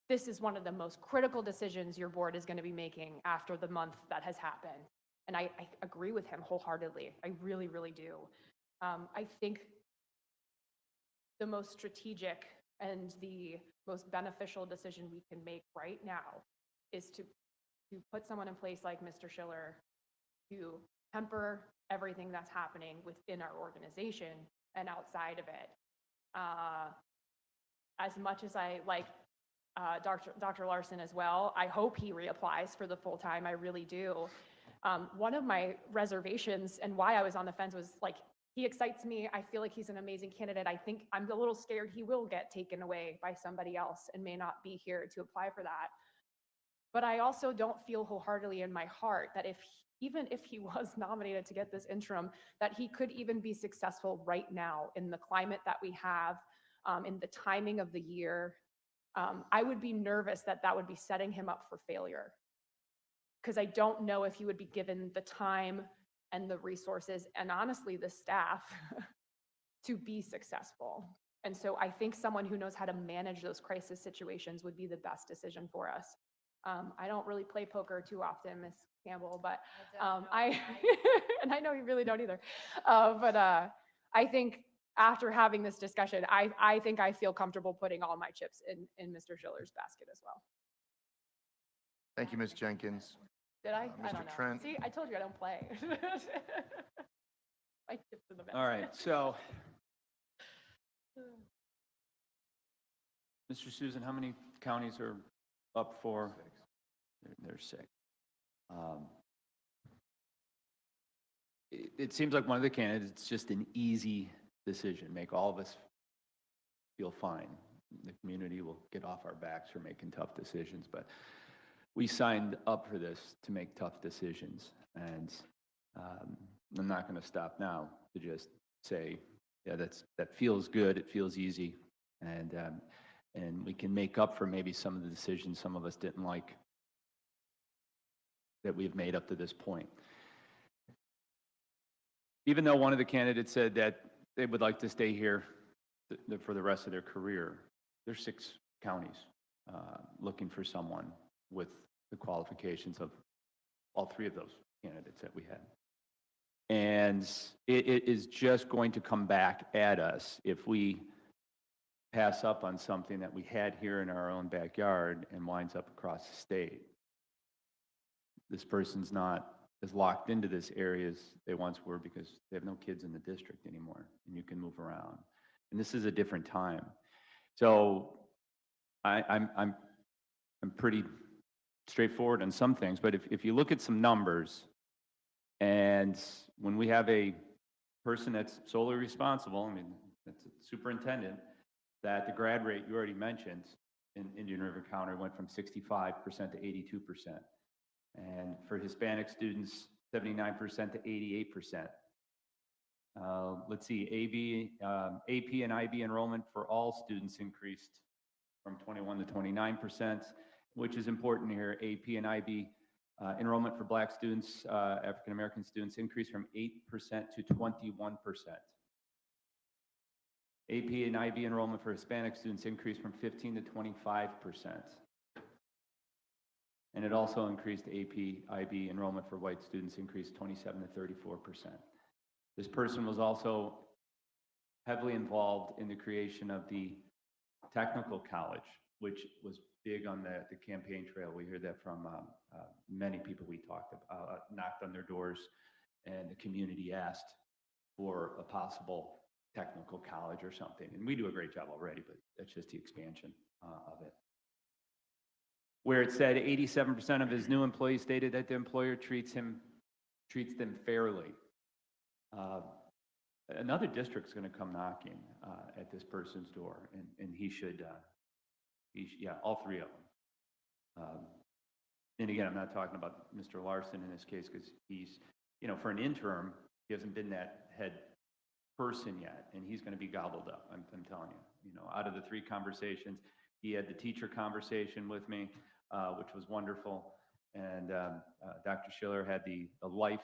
This is one of the most critical decisions your board is going to be making after the month that has happened. And I agree with him wholeheartedly. I really, really do. I think the most strategic and the most beneficial decision we can make right now is to put someone in place like Mr. Schiller to temper everything that's happening within our organization and outside of it. As much as I like Dr. Larson as well, I hope he reapplies for the full time. I really do. One of my reservations and why I was on the fence was like, he excites me. I feel like he's an amazing candidate. I think I'm a little scared he will get taken away by somebody else and may not be here to apply for that. But I also don't feel wholeheartedly in my heart that even if he was nominated to get this interim, that he could even be successful right now in the climate that we have, in the timing of the year. I would be nervous that that would be setting him up for failure, because I don't know if he would be given the time and the resources and honestly the staff to be successful. And so I think someone who knows how to manage those crisis situations would be the best decision for us. I don't really play poker too often, Ms. Campbell, but and I know you really don't either. But I think after having this discussion, I think I feel comfortable putting all my chips in Mr. Schiller's basket as well. Thank you, Ms. Jenkins. Did I? I Mr. don't know. Trent. See, I told you I don't play. My chips in the basket. All right, so, Mr. Susan, how many counties are up for? There's 6. It seems like one of the candidates, it's just an easy decision, make all of us feel fine. The community will get off our backs for making tough decisions, but we signed up for this to make tough decisions, and I'm not going to stop now to just say, yeah, that feels good, it feels easy, and we can make up for maybe some of the decisions some of us didn't like that we've made up to this point. Even though one of the candidates said that they would like to stay here for the rest of their career, there's 6 counties looking for someone with the qualifications of all 3 of those candidates that we had. And it is just going to come back at us if we pass up on something that we had here in our own backyard and winds up across the state. This person's not as locked into this area as they once were because they have no kids in the district anymore, and you can move around. And this is a different time. So I'm pretty straightforward on some things, but if you look at some numbers, and when we have a person that's solely responsible, I mean, that's a superintendent, that the grad rate you already mentioned in Indian River County went from 65% to 82%. And for Hispanic students, 79% to 88%. Let's see, AP and IB enrollment for all students increased from 21 to 29%, which is important here. AP and IB enrollment for Black students, African American students increased from 8% to 21%. AP and IB enrollment for Hispanic students increased from 15 to 25%. And it also increased AP, IB enrollment for white students increased 27 to 34%. This person was also heavily involved in the creation of the technical college, which was big on the campaign trail. We heard that from many people we talked about, knocked on their doors, and the community asked for a possible technical college or something. And we do a great job already, but that's just the expansion of it. Where it said 87% of his new employees stated that the employer treats them fairly. Another district's going to come knocking at this person's door, and he should, yeah, all 3 of them. And again, I'm not talking about Mr. Larson in this case, because he's, for an interim, he hasn't been that head person yet, and he's going to be gobbled up. I'm telling you. You know, out of the 3 conversations, he had the teacher conversation with me, which was wonderful, and Dr. Schiller had the life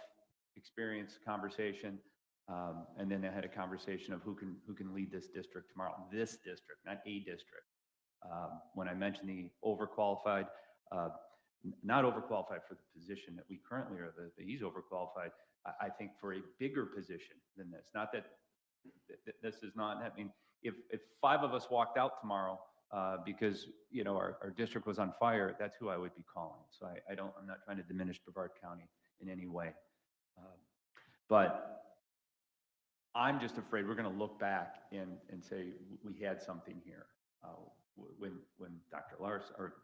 experience conversation, and then they had a conversation of who can lead this district tomorrow. This district, not a district. When I mentioned the overqualified, not overqualified for the position that we currently are, that he's overqualified, I think for a bigger position than this. Not that this is not, I mean, if 5 of us walked out tomorrow because, you know, our district was on fire, that's who I would be calling. So I'm not trying to diminish Brevard County in any way. But I'm just afraid we're going to look back and say we had something here. When Dr. Larson, or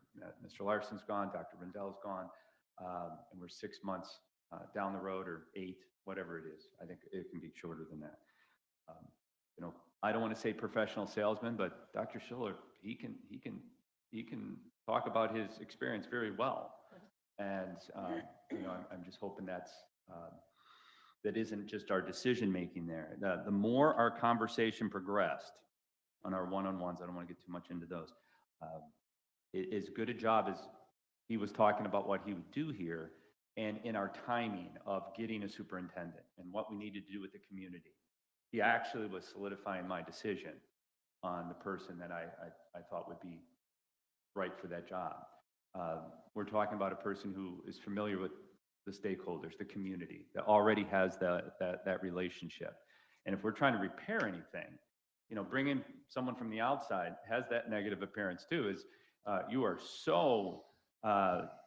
Mr. Larson's gone, Dr. Rendell's gone, and we're 6 months down the road, or 8, whatever it is. I think it can be shorter than that. You know, I don't want to say professional salesman, but Dr. Schiller, he can talk about his experience very well. And you know, I'm just hoping that isn't just our decision making there. The more our conversation progressed on our one-on-ones, I don't want to get too much into those, as good a job as he was talking about what he would do here, and in our timing of getting a superintendent and what we needed to do with the community. He actually was solidifying my decision on the person that I thought would be right for that job. We're talking about a person who is familiar with the stakeholders, the community, that already has that relationship. And if we're trying to repair anything, you know, bringing someone from the outside has that negative appearance too, is you are so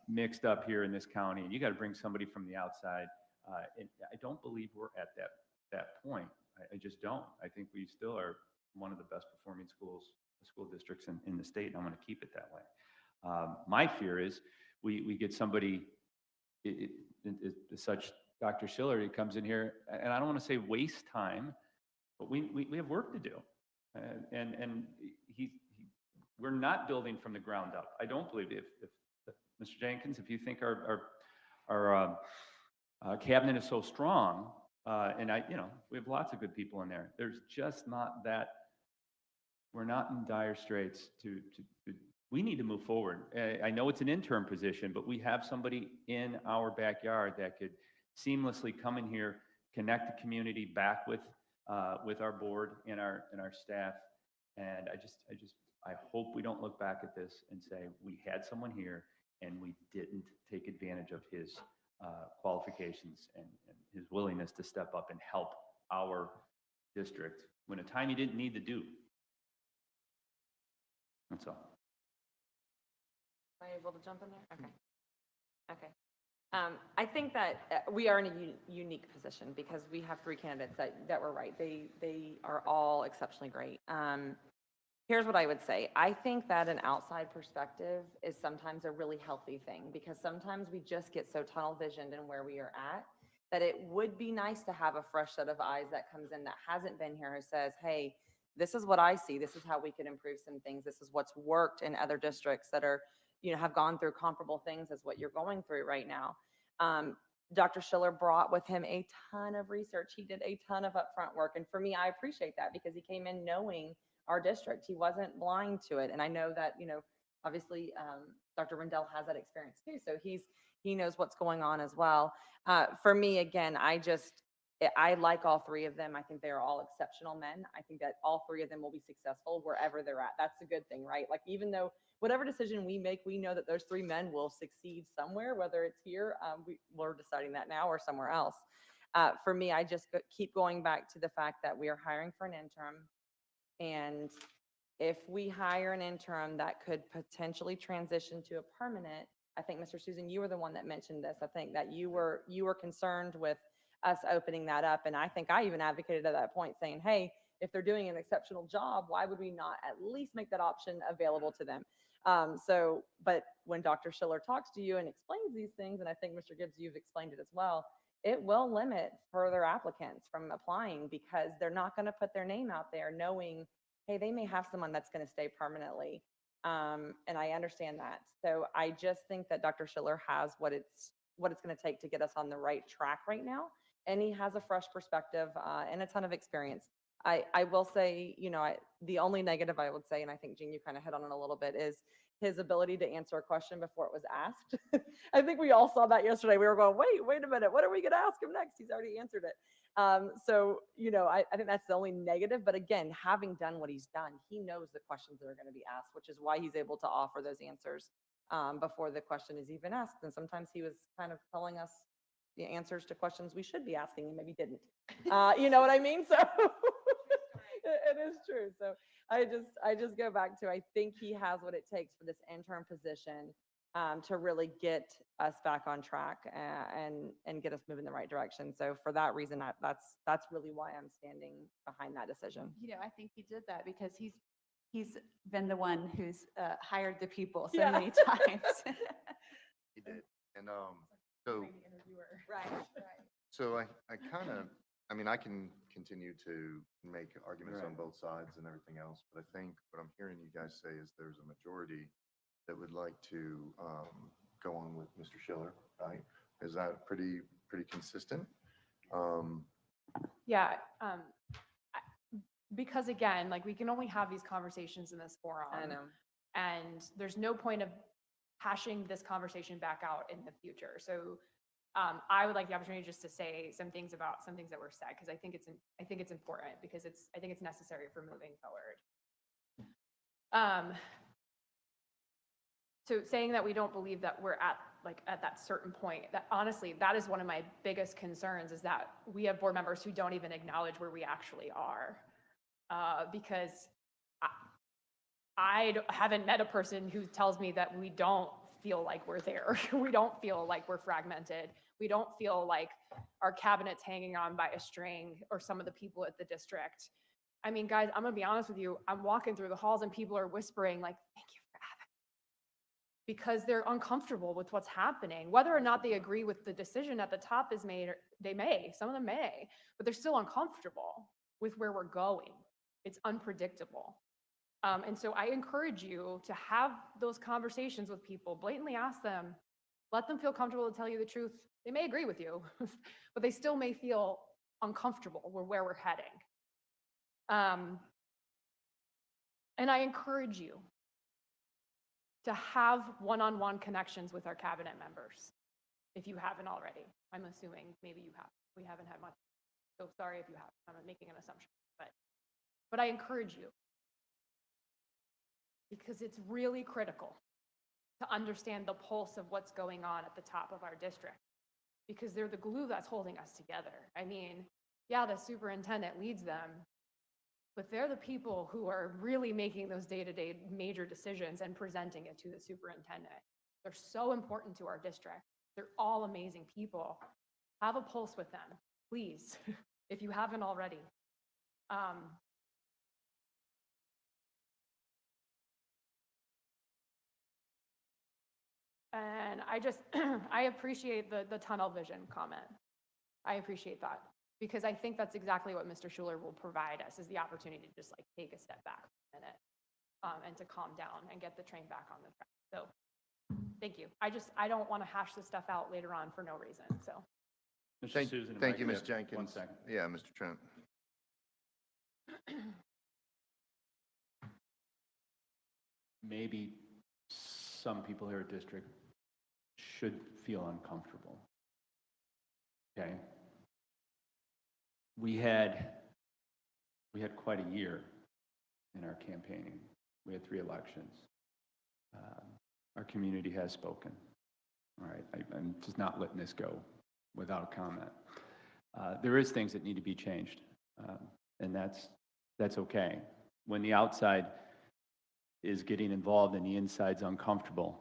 mixed up here in this county, and you got to bring somebody from the outside. And I don't believe we're at that point. I just don't. I think we still are one of the best performing school districts in the state, and I'm going to keep it that way. My fear is we get somebody such Dr. Schiller, he comes in here, and I don't want to say waste time, but we have work to do. And we're not building from the ground up. I don't believe if Mr. Jenkins, if you think our cabinet is so strong, and you know, we have lots of good people in there. There's just not that. We're not in dire straits we need to move forward. I know it's an interim position, but we have somebody in our backyard that could seamlessly come in here, connect the community back with our board and our staff. And I hope we don't look back at this and say we had someone here and we didn't take advantage of his qualifications and his willingness to step up and help our district when a time he didn't need to do. That's all. Am I able to jump in there? Okay. I think that we are in a unique position because we have 3 candidates that were right. They are all exceptionally great. Here's what I would say. I think that an outside perspective is sometimes a really healthy thing, because sometimes we just get so tunnel visioned in where we are at that it would be nice to have a fresh set of eyes that comes in that hasn't been here, who says, hey, this is what I see. This is how we can improve some things. This is what's worked in other districts that are, you know, have gone through comparable things as what you're going through right now. Dr. Schiller brought with him a ton of research. He did a ton of upfront work. And for me, I appreciate that because he came in knowing our district. He wasn't blind to it. And I know that, you know, obviously Dr. Rendell has that experience too. So he knows what's going on as well. For me, again, I like all 3 of them. I think they are all exceptional men. I think that all 3 of them will be successful wherever they're at. That's a good thing, right? Like, even though whatever decision we make, we know that those 3 men will succeed somewhere, whether it's here, we're deciding that now, or somewhere else. For me, I just keep going back to the fact that we are hiring for an interim. And if we hire an interim that could potentially transition to a permanent, I think, Mr. Susan, you were the one that mentioned this. I think that you were concerned with us opening that up. And I think I even advocated at that point saying, hey, if they're doing an exceptional job, why would we not at least make that option available to them? But when Dr. Schiller talks to you and explains these things, and I think Mr. Gibbs, you've explained it as well, it will limit further applicants from applying because they're not going to put their name out there knowing, hey, they may have someone that's going to stay permanently. And I understand that. So I just think that Dr. Schiller has what it's going to take to get us on the right track right now. and he has a fresh perspective and a ton of experience. I will say, the only negative I would say, and I think, Jean, you kind of hit on it a little bit, is his ability to answer a question before it was asked. I think we all saw that yesterday. We were going, wait a minute, what are we going to ask him next? He's already answered it. I think that's the only negative. But again, having done what he's done, he knows the questions that are going to be asked, which is why he's able to offer those answers before the question is even asked. And sometimes he was kind of telling us the answers to questions we should be asking and maybe didn't. You know what I mean? So it is true. So I just go back to, I think he has what it takes for this interim position to really get us back on track and get us moving in the right direction. So for that reason, that's really why I'm standing behind that decision. I think he did that because he's been the one who's hired the people so Yeah. many times. He did. And so, Right. so I kind of, I mean, I can continue to make arguments on both sides and everything else, but I think what I'm hearing you guys say is there's a majority that would like to go on with Mr. Schiller, right? Is that pretty consistent? Yeah, because again, like we can only have these conversations in this forum. I know. And there's no point of hashing this conversation back out in the future. So I would like the opportunity just to say some things about some things that were said, because I think it's important, because I think it's necessary for moving forward. So saying that we don't believe that we're at that certain point, that honestly, that is one of my biggest concerns, is that we have board members who don't even acknowledge where we actually are. Because I haven't met a person who tells me that we don't feel like we're there. We don't feel like we're fragmented. We don't feel like our cabinet's hanging on by a string, or some of the people at the district. I mean, guys, I'm gonna be honest with you. I'm walking through the halls and people are whispering like, thank you for having me, because they're uncomfortable with what's happening. Whether or not they agree with the decision at the top is made, or they may, some of them may, but they're still uncomfortable with where we're going. It's unpredictable. And so I encourage you to have those conversations with people, blatantly ask them, let them feel comfortable to tell you the truth. They may agree with you, but they still may feel uncomfortable with where we're heading. And I encourage you to have one-on-one connections with our cabinet members, if you haven't already. I'm assuming maybe you have. We haven't had much, so sorry if you have. I'm making an assumption, but I encourage you, because it's really critical to understand the pulse of what's going on at the top of our district, because they're the glue that's holding us together. I mean, yeah, the superintendent leads them, but they're the people who are really making those day-to-day major decisions and presenting it to the superintendent. They're so important to our district. They're all amazing people. Have a pulse with them, please, if you haven't already. And I appreciate the tunnel vision comment. I appreciate that, because I think that's exactly what Mr. Schuler will provide us, is the opportunity to just like take a step back for a minute and to calm down and get the train back on the track. So thank you. I don't want to hash this stuff out later on for no reason, so. Mr. Susan, if I Thank you, could Ms. have Jenkins. 1 second. Yeah, Mr. Trent. Maybe some people here at district should feel uncomfortable. Okay? We had quite a year in our campaigning. We had 3 elections. Our community has spoken. All right, I'm just not letting this go without comment. There is things that need to be changed, and that's okay. When the outside is getting involved and the inside's uncomfortable,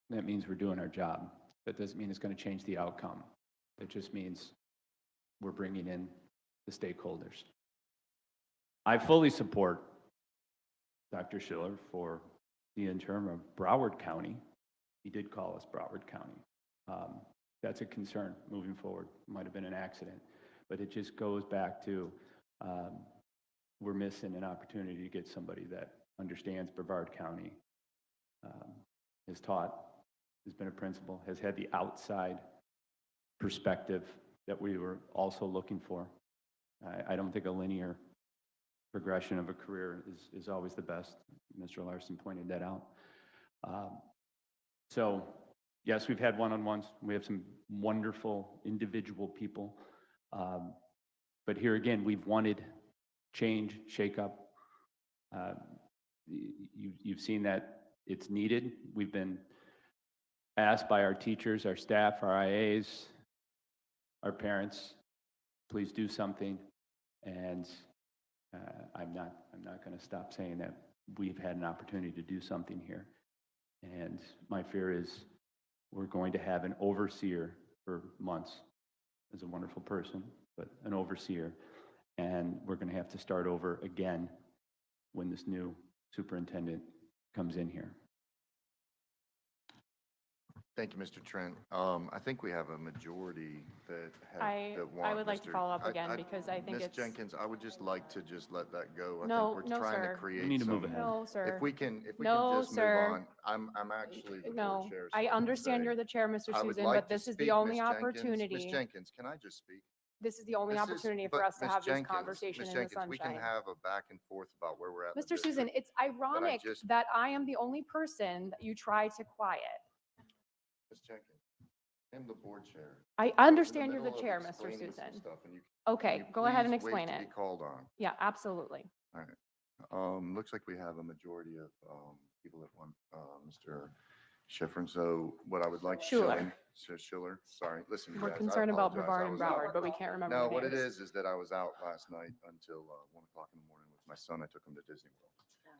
that means we're doing our job. That doesn't mean it's going to change the outcome. It just means we're bringing in the stakeholders. I fully support Dr. Schiller for the interim of Brevard County. He did call us Brevard County. That's a concern moving forward. Might have been an accident, but it just goes back to we're missing an opportunity to get somebody that understands Brevard County, has taught, has been a principal, has had the outside perspective that we were also looking for. I don't think a linear progression of a career is always the best. Mr. Larson pointed that out. So yes, we've had one-on-ones. We have some wonderful individual people. But here again, we've wanted change, shakeup. You've seen that it's needed. We've been asked by our teachers, our staff, our IAs, our parents, please do something. And I'm not going to stop saying that we've had an opportunity to do something here. And my fear is we're going to have an overseer for months, as a wonderful person, but an overseer. And we're going to have to start over again when this new superintendent comes in here. Thank you, Mr. Trent. I think we have a majority that I want would like to Mr. follow up again because I think Ms. it's. Jenkins, I would just like to just let that go. I No, think no, we're trying sir. to create We need to move some- ahead. No, sir. If we can No, just sir. move on. I'm actually the board No, chair. so I can understand say, you're the chair, Mr. I would Susan, like but to this is speak, the only Ms. Jenkins. opportunity. Ms. Jenkins, can I just speak? This is the only This is- opportunity but for us to Ms. have this Jenkins, conversation Ms. in the Jenkins, we can sunshine. have a back and forth about where we're at. in the Mr. Susan, district. it's ironic just- that I am the only person that you try to quiet. Ms. Jenkins, I'm the board chair. I I was in understand you're the middle of chair, Mr. explaining some Susan. stuff, and you- Okay, can you go ahead and please wait explain to it. be called on. Yeah, absolutely. Looks like we have a majority of people that want Mr. Schifrin. So what I would like to show Schuler. him, Schiller, sorry, listen. We're guys, I concerned about apologize. Brevard I and was out. Broward, but we can't remember No, the what it names. is that I was out last night until 1 o'clock in the morning with my son. I took him to Disney World.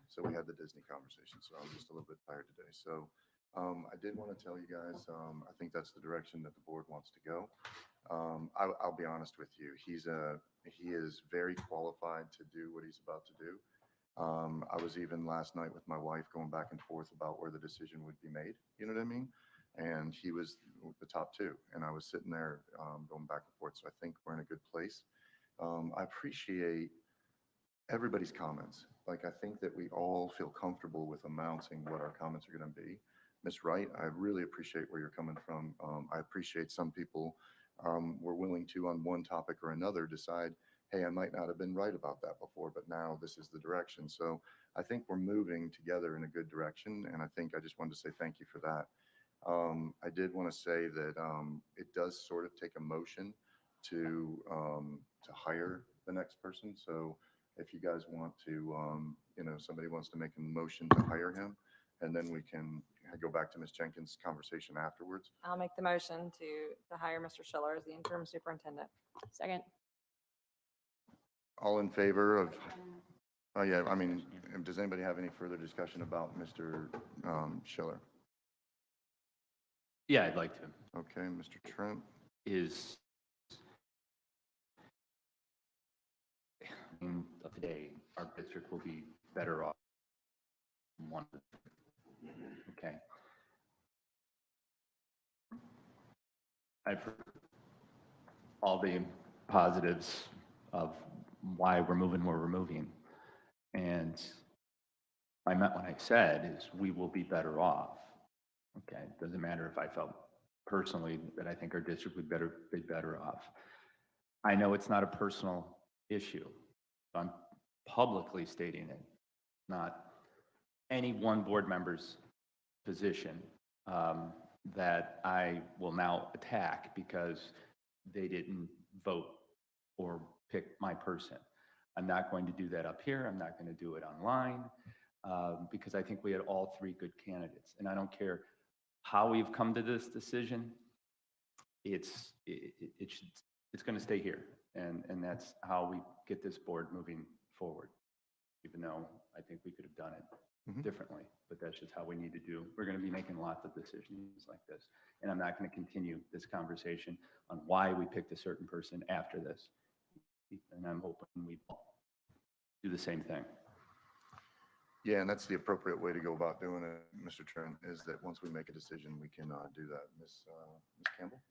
So we had the Disney conversation. So I'm just a little bit tired today. So I did want to tell you guys, I think that's the direction that the board wants to go. I'll be honest with you. He is very qualified to do what he's about to do. I was even last night with my wife going back and forth about where the decision would be made. You know what I mean? And he was the top two, and I was sitting there going back and forth. So I think we're in a good place. I appreciate everybody's comments. Like, I think that we all feel comfortable with announcing what our comments are going to be. Ms. Wright, I really appreciate where you're coming from. I appreciate some people were willing to, on one topic or another, decide, hey, I might not have been right about that before, but now this is the direction. So I think we're moving together in a good direction, and I think I just wanted to say thank you for that. I did want to say that it does sort of take a motion to hire the next person. So if you guys want to, somebody wants to make a motion to hire him, and then we can go back to Ms. Jenkins' conversation afterwards. I'll make the motion to hire Mr. Schiller as the interim superintendent. Second. All in favor of, oh yeah, I mean, does anybody have any further discussion about Mr. Schiller? Yeah, I'd like to. Okay, Mr. Trent? Is of today, our district will be better off. One. Okay. I've heard all the positives of why we're moving where we're moving. And I meant what I said is we will be better off. Okay, doesn't matter if I felt personally that I think our district would be better off. I know it's not a personal issue. I'm publicly stating it, not any one board member's position that I will now attack because they didn't vote or pick my person. I'm not going to do that up here. I'm not going to do it online because I think we had all three good candidates. And I don't care how we've come to this decision. It's going to stay here. And that's how we get this board moving forward, even though I think we could have done it differently, but that's just how we need to do. We're going to be making lots of decisions like this. And I'm not going to continue this conversation on why we picked a certain person after this. And I'm hoping we all do the same thing. Yeah, and that's the appropriate way to go about doing it, Mr. Trent, is that once we make a decision, we can do that. Ms. Campbell?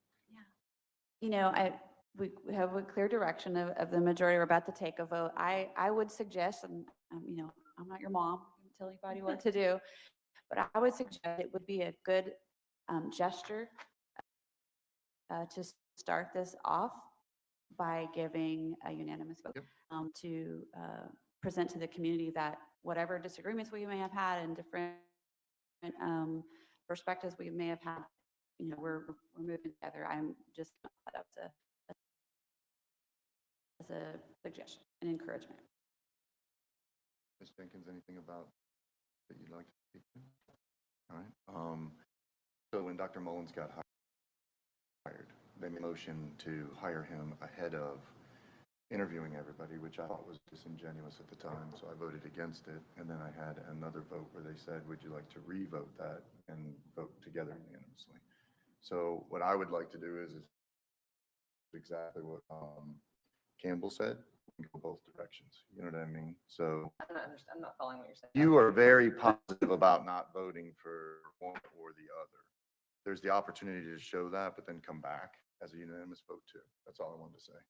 We have a clear direction of the majority. We're about to take a vote. I would suggest, and I'm not your mom, I can tell anybody what to do, but I would suggest it would be a good gesture to start this off by giving a unanimous vote Yep. to present to the community that whatever disagreements we may have had and different perspectives we may have had, we're moving together. I'm just put that up to as a suggestion and encouragement. Ms. Jenkins, anything about that you'd like to speak to? All right. So when Dr. Mullins got hired, they made a motion to hire him ahead of interviewing everybody, which I thought was disingenuous at the time, so I voted against it. And then I had another vote where they said, would you like to re-vote that and vote together unanimously? So what I would like to do is exactly what Campbell said. We can go both directions. You know what I mean? So I'm not following what you're saying. you are very positive about not voting for one or the other. There's the opportunity to show that, but then come back as a unanimous vote too. That's all I wanted to say.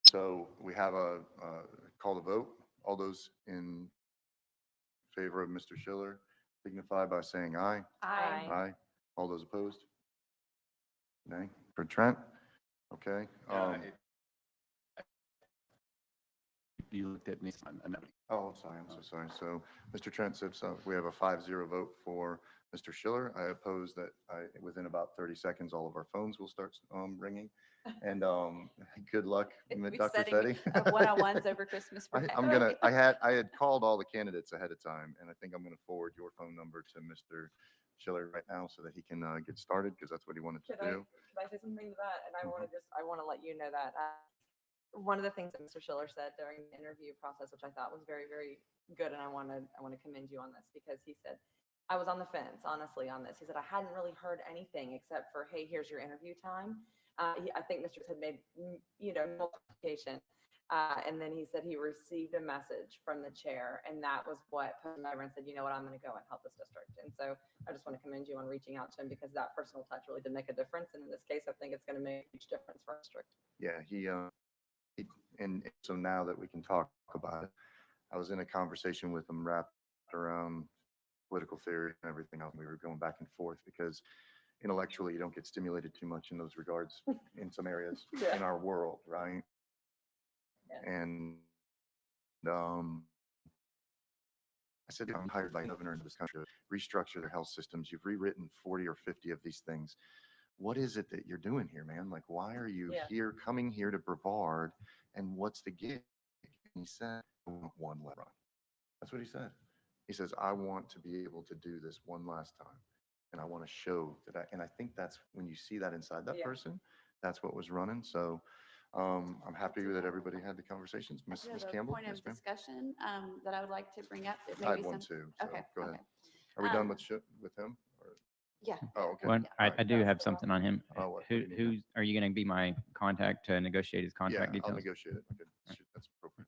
So we have a call to vote. All those in favor of Mr. Schiller signify by saying aye. Aye. Aye. All those opposed? Nay. For Trent? Okay. You looked at me. Oh, I'm sorry. I'm so sorry. So Mr. Trent said so. We have a 5-0 vote for Mr. Schiller. I oppose that within about 30 seconds, all of our phones will start ringing. And good luck, Dr. Fetty. One-on-ones over Christmas break. I had called all the candidates ahead of time, and I think I'm gonna forward your phone number to Mr. Schiller right now so that he can get started, because that's what he wanted to do. Could I say something to that? And I want to let you know that one of the things that Mr. Schiller said during the interview process, which I thought was very, very good, and I want to commend you on this, because he said, I was on the fence, honestly, on this. He said, I hadn't really heard anything except for, hey, here's your interview time. I think Mr. had made, no application. And then he said he received a message from the chair, and that was what put him over and said, you know what, I'm going to go and help this district. And so I just want to commend you on reaching out to him, because that personal touch really did make a difference. And in this case, I think it's going to make a huge difference for our district. Yeah, and so now that we can talk about it, I was in a conversation with him wrapped around political theory and everything else. We were going back and forth because intellectually you don't get stimulated too much in those regards in some areas in our world, right? Yeah. And I said, I'm hired by the governor in this country to restructure their health systems. You've rewritten 40 or 50 of these things. What is it that you're doing here, man? Like, why are you here, coming here to Brevard, and what's the gig? And he said, I want one last run. That's what he said. He says, I want to be able to do this one last time. And I want to show that and I think that's when you see that inside that person, that's what was running. So I'm happy that everybody had the conversations. Ms. Campbell? Point of Yes, ma'am. discussion that I would like to bring up. I had one too. So Okay, go ahead. okay. Are we done with him? Or? Yeah. Oh, okay. Well, All right. I do have something on him. Oh, what do you need? Who, are you going to be my contact to negotiate his Yeah, contract I'll details? negotiate it. Okay, that's appropriate.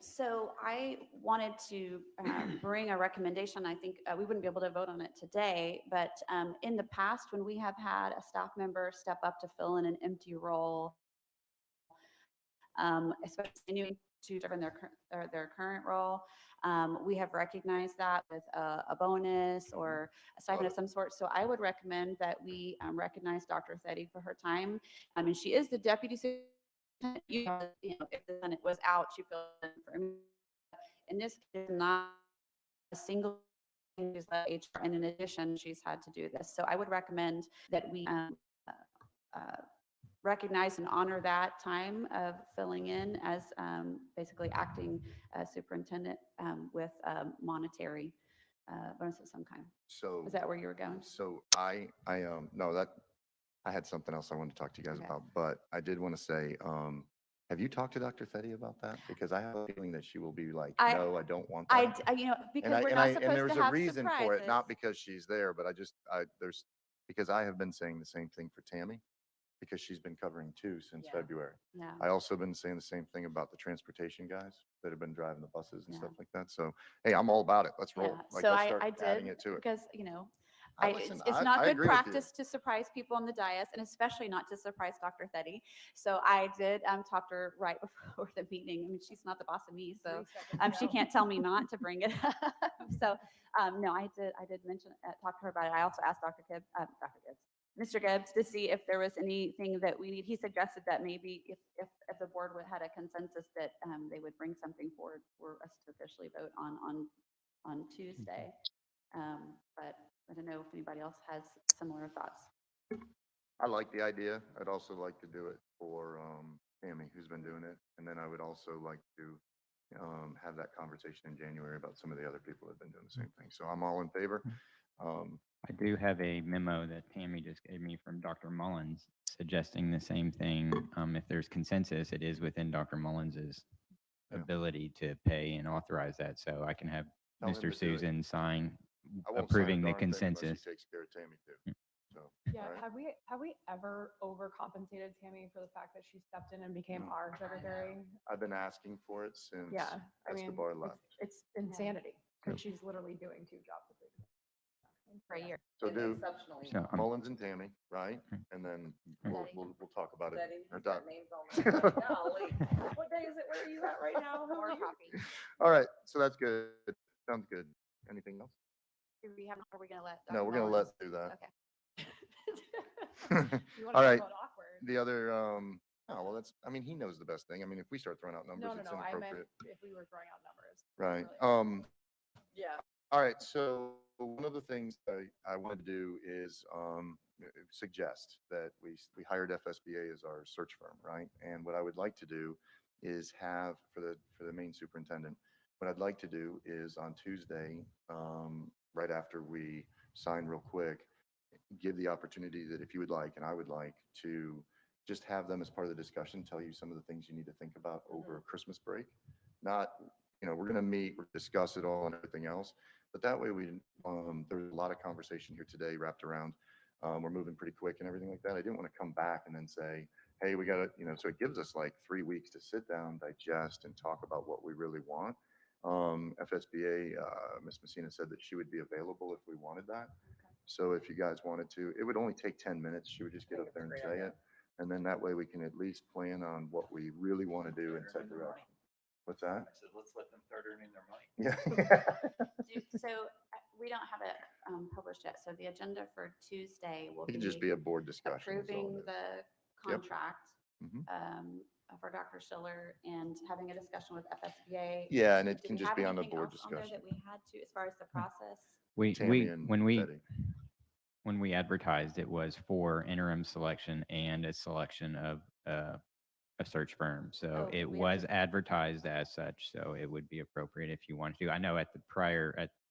So I wanted to bring a recommendation. I think we wouldn't be able to vote on it today, but in the past, when we have had a staff member step up to fill in an empty role, especially continuing to serve in their current role, we have recognized that with a bonus or a stipend of some sort. So I would recommend that we recognize Dr. Thetty for her time. And she is the deputy superintendent. If the Senate was out, she filled in for me. In this case, not a single thing is that HR, and in addition, she's had to do this. So I would recommend that we recognize and honor that time of filling in as basically acting superintendent with monetary bonus of some kind. So Is that where you were going? So no, I had something else I wanted to talk to you guys Okay. about, but I did want to say, have you talked to Dr. Thetty about that? Because I have a feeling that she will be like, no, I don't want that. Because we're not supposed there's to a have reason for it, not surprises. because she's there, but because I have been saying the same thing for Tammy, because she's been covering too since Yeah. February. Yeah. I also been saying the same thing about the transportation guys that have been driving the buses and Yeah. stuff like that. So, hey, I'm all about it. Let's roll. Yeah. Like, So let's I start adding did it to it. because, Listen, it's I not good agree with you. practice to surprise people on the dais, and especially not to surprise Dr. Thetty. So I did talk to her right before the meeting. I mean, she's not the boss of me, so she can't tell me not to bring it up. So no, I did mention talk to her about it. I also asked Dr. Mr. Gibbs to see if there was anything that we need. He suggested that maybe if the board had a consensus that they would bring something forward for us to officially vote on Tuesday. But I don't know if anybody else has similar thoughts. I like the idea. I'd also like to do it for Tammy, who's been doing it. And then I would also like to have that conversation in January about some of the other people that have been doing the same thing. So I'm all in favor. I do have a memo that Tammy just gave me from Dr. Mullins suggesting the same thing. If there's consensus, it is within Dr. Mullins's Yeah. ability to pay and authorize that. So I can have Tell him Mr. to do it. Susan sign I won't sign a approving the darn thing unless he consensus. takes care of Tammy too. So, Yeah, all right. have we ever overcompensated Tammy for the fact that she stepped in and became No. our secretary? I've been asking for it since Yeah, I mean, Escobar left. it's insanity, because she's literally doing 2 jobs. For a year. So do Exceptionally. So I'm Mullins and Tammy, right? Mm. And then Betty. we'll talk about it. Betty, Or you've got Doc. names on my head. Golly. What day is it? Where are you at right now? How are you? All right, so that's good. Sounds good. Anything else? Do we have, are we going to let? No, Dr. we're gonna Mullins- let do that. Okay. You wanna All talk right. about awkward? The other, oh, well, that's, I mean, he knows the best thing. I mean, if we start throwing out numbers, No, it's I meant inappropriate. if we were throwing out numbers. Right. Really. Yeah. All right, so one of the things I want to do is suggest that we hired FSBA as our search firm, right? And what I would like to do is have, for the main superintendent, what I'd like to do is on Tuesday, right after we sign real quick, give the opportunity that if you would like, and I would like, to just have them as part of the discussion, tell you some of the things you need to think about over Christmas break. Not, we're going to meet, we'll discuss it all and everything else. But that way there's a lot of conversation here today wrapped around, we're moving pretty quick and everything like that. I didn't want to come back and then say, hey, we got to, so it gives us like 3 weeks to sit down, digest, and talk about what we really want. FSBA, Ms. Messina said that she would be available if we wanted that. So if you guys wanted to, it would only take 10 minutes. She would just get up there and say it. And then that way we can at least plan on what we really want to do and set direction. What's that? I said, let's let them start earning their money. Yeah. So we don't have it published yet. So the agenda for Tuesday will It can just be a board discussion. is all it approving is. the Yep. contract Mhm. for Dr. Schiller and having a discussion with FSBA. Yeah, and it Did can we just have be on the anything board else on there discussion. that we had to, as far as the process? Tammy and Betty. when we advertised, it was for interim selection and a selection of a search firm. So Oh, it we was have advertised as such, so it would be appropriate if you wanted to. I know at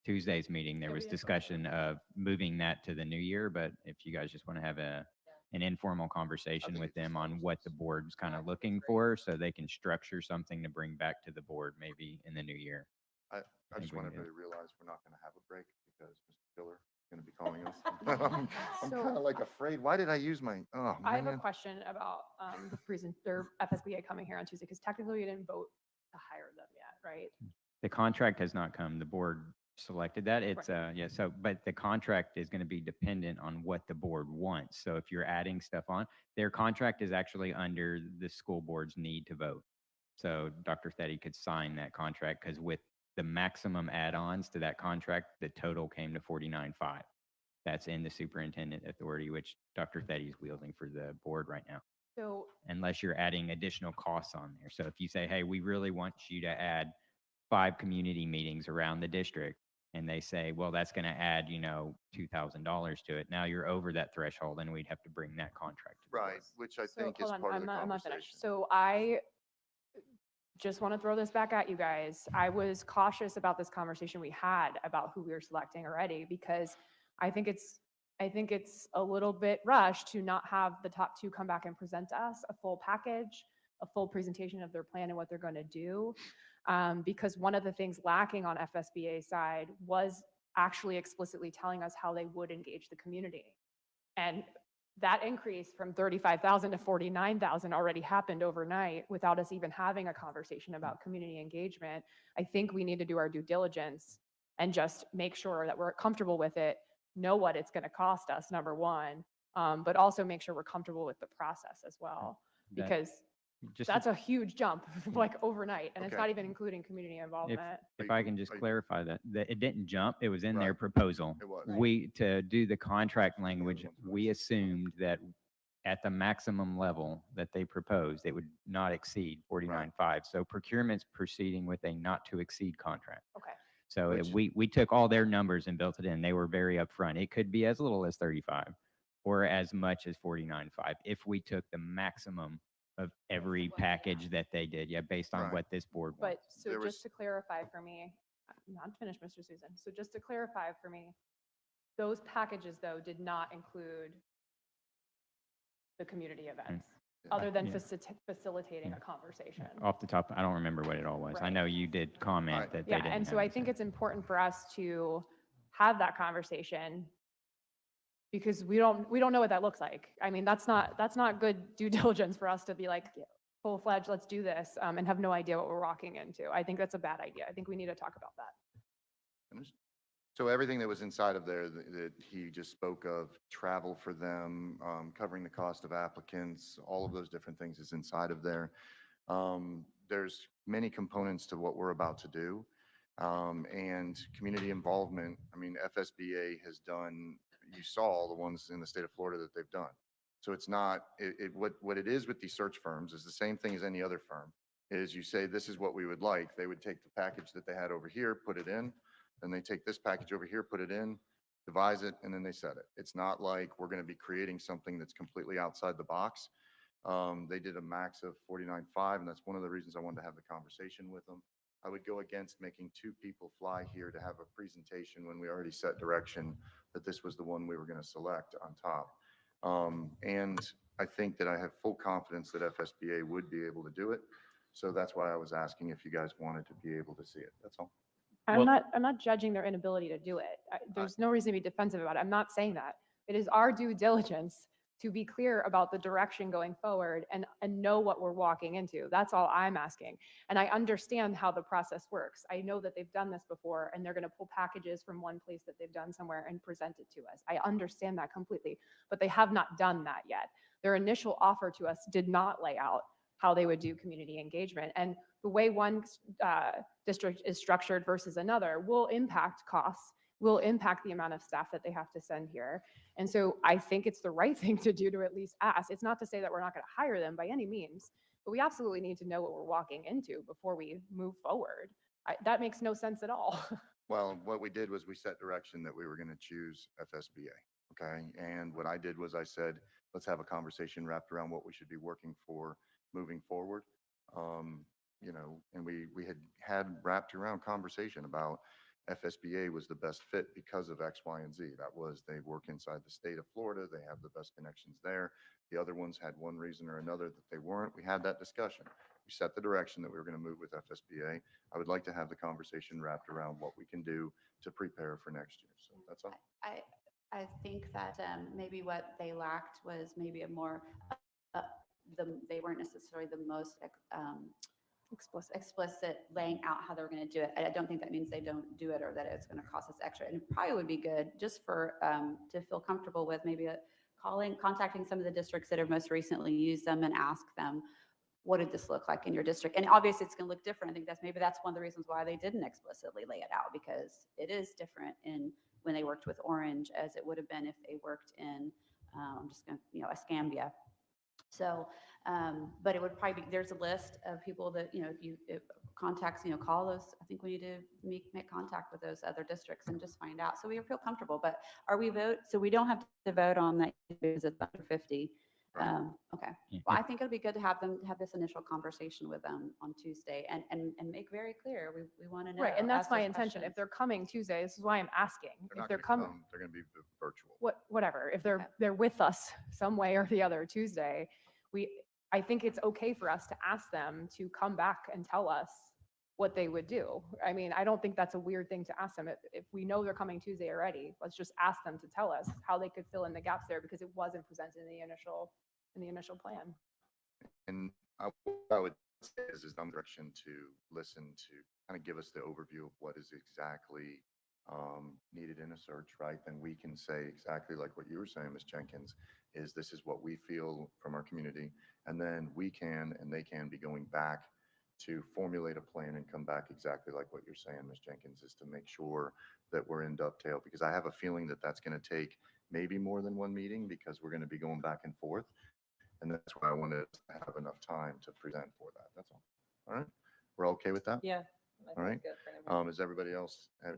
Tuesday's meeting, there Yeah, we was did. discussion of moving that to the new year, but if you guys just want to have an informal conversation think with it just them on helps what us. the board's kind of looking for, so they can structure something to bring back to the board maybe in the new year. I think just we want can do everybody to realize we're not going to have a break because Mr. Schiller is going to be calling us. I'm So- kind of like afraid. Why did I use my, oh, I have a man. question about the or FSBA coming here on Tuesday, because technically we didn't vote to hire them yet, right? The contract has not come. The board selected that. It's, yeah, so, but the contract is going to be dependent on what the board wants. So if you're adding stuff on, their contract is actually under the school board's need to vote. So Dr. Thetty could sign that contract because with the maximum add-ons to that contract, the total came to 49.5. That's in the superintendent authority, which Dr. Thetty is wielding for the board right now, So unless you're adding additional costs on there. So if you say, hey, we really want you to add 5 community meetings around the district, and they say, well, that's going to add, $2,000 to it. Now you're over that threshold, and we'd have to bring that contract to the board. Right, which I So, think is hold on, part of I'm the not finished. conversation. So I just want to throw this back at you guys. I was cautious about this conversation we had about who we were selecting already, because I think it's a little bit rushed to not have the top 2 come back and present to us a full package, a full presentation of their plan and what they're going to do. Because one of the things lacking on FSBA's side was actually explicitly telling us how they would engage the community. And that increase from 35,000 to 49,000 already happened overnight without us even having a conversation about community engagement. I think we need to do our due diligence and just make sure that we're comfortable with it, know what it's going to cost us, number one, but also make sure we're comfortable with the process as well. That- Because Just That's a huge jump, like overnight, and it's Okay. not even including community involvement. if Are I you- can just are you- clarify that, it didn't jump, it was in their Right. proposal. It was. We, to do the contract language, ones we assumed that at the maximum level that they proposed, it would not exceed 49.5. So procurement's proceeding with a not to exceed contract. Okay. So Which- we took all their numbers and built it in. They were very upfront. It could be as little as 35 or as much as 49.5 if we took the maximum of every package that they did, yeah, based on Right. what this board wants. But so There was- just to clarify for me, I'm not finished, Mr. Susan. So just to clarify for me, those packages though did not include the community events, other than Yeah. facilitating a conversation. Off the top, I don't remember what it all was. I Right. know you did comment Right. that they Yeah, didn't and so have I it, think so- it's important for us to have that conversation because we don't know what that looks like. I mean, that's not good due diligence for us to be like, full-fledged, let's do this, and have no idea what we're walking into. I think that's a bad idea. I think we need to talk about that. So everything that was inside of there that he just spoke of, travel for them, covering the cost of applicants, all of those different things is inside of there. There's many components to what we're about to do. And community involvement, I mean, FSBA has done, you saw all the ones in the state of Florida that they've done. So it's not, what it is with these search firms is the same thing as any other firm, is you say, this is what we would like. They would take the package that they had over here, put it in, then they take this package over here, put it in, devise it, and then they set it. It's not like we're going to be creating something that's completely outside the box. They did a max of 49.5, and that's one of the reasons I wanted to have the conversation with them. I would go against making two people fly here to have a presentation when we already set direction that this was the one we were going to select on top. And I think that I have full confidence that FSBA would be able to do it. So that's why I was asking if you guys wanted to be able to see it. That's all. I'm not judging their inability to do it. There's no reason to be defensive about it. I'm not saying that. It is our due diligence to be clear about the direction going forward and know what we're walking into. That's all I'm asking. And I understand how the process works. I know that they've done this before and they're going to pull packages from one place that they've done somewhere and present it to us. I understand that completely, but they have not done that yet. Their initial offer to us did not lay out how they would do community engagement. And the way one district is structured versus another will impact costs, will impact the amount of staff that they have to send here. And so I think it's the right thing to do to at least ask. It's not to say that we're not going to hire them by any means, but we absolutely need to know what we're walking into before we move forward. That makes no sense at all. Well, what we did was we set direction that we were going to choose FSBA. Okay. And what I did was I said, let's have a conversation wrapped around what we should be working for moving forward. You know, and we had wrapped around conversation about FSBA was the best fit because of X, Y, and Z. That was they work inside the state of Florida. They have the best connections there. The other ones had one reason or another that they weren't. We had that discussion. We set the direction that we were going to move with FSBA. I would like to have the conversation wrapped around what we can do to prepare for next year. So that's all. I think that maybe what they lacked was maybe a more, they weren't necessarily the most explicit laying out how they're going to do it. I don't think that means they don't do it or that it's going to cost us extra. And it probably would be good just for to feel comfortable with maybe contacting some of the districts that have most recently used them and ask them, what did this look like in your district? And obviously it's going to look different. I think that's one of the reasons why they didn't explicitly lay it out, because it is different in when they worked with Orange as it would have been if they worked in, I'm just going to, Escambia. So, but it would probably be, there's a list of people that, if contacts, call those, I think we need to make contact with those other districts and just find out. So we feel comfortable, but so we don't have to vote on that because it's under 50. Okay. Well, I think it'll be good to have them have this initial conversation with them on Tuesday and make very clear, we want to know. Right, and that's ask my those intention. If questions. they're coming Tuesday, this is why I'm asking. They're If not they're going to coming, come. They're going to be virtual. whatever. If Okay. they're with us some way or the other Tuesday, I think it's okay for us to ask them to come back and tell us what they would do. I mean, I don't think that's a weird thing to ask them. If we know they're coming Tuesday already, let's just ask them to tell us how they could fill in the gaps there, because it wasn't presented in the initial plan. And what I would say is some direction to listen to kind of give us the overview of what is exactly needed in a search, right, then we can say exactly like what you were saying, Ms. Jenkins, is this is what we feel from our community. And then we can, and they can be going back to formulate a plan and come back exactly like what you're saying, Ms. Jenkins, is to make sure that we're in dovetail, because I have a feeling that that's going to take maybe more than one meeting, because we're going to be going back and forth. And that's why I wanted to have enough time to present for that. That's all. All right. We're okay with that? Yeah. I think All right. that's good for everyone. Is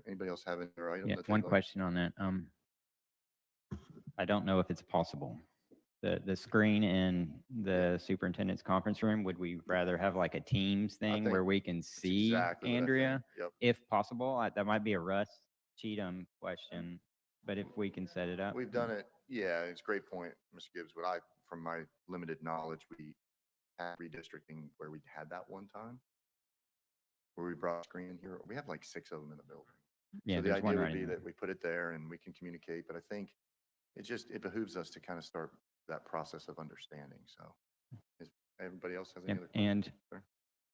anybody else have any other items? Yeah, that they'd one like? question on that. I don't know if it's possible. The screen in the superintendent's conference room, would we rather have like a Teams thing think where we can That's see exactly what I think. Andrea? Yep. If possible, that might be a Russ Cheatham question, but if we can set it up. We've done it. Yeah, it's a great point, Mr. Gibbs. From my limited knowledge, we had redistricting where we had that one time, where we brought a screen in here. We have like 6 of them in the building. Yeah, So the there's one idea right would be in there. that we put it there and we can communicate, but I think it behooves us to kind of start that process of understanding. So is everybody else has any Yep, other questions? and Sir?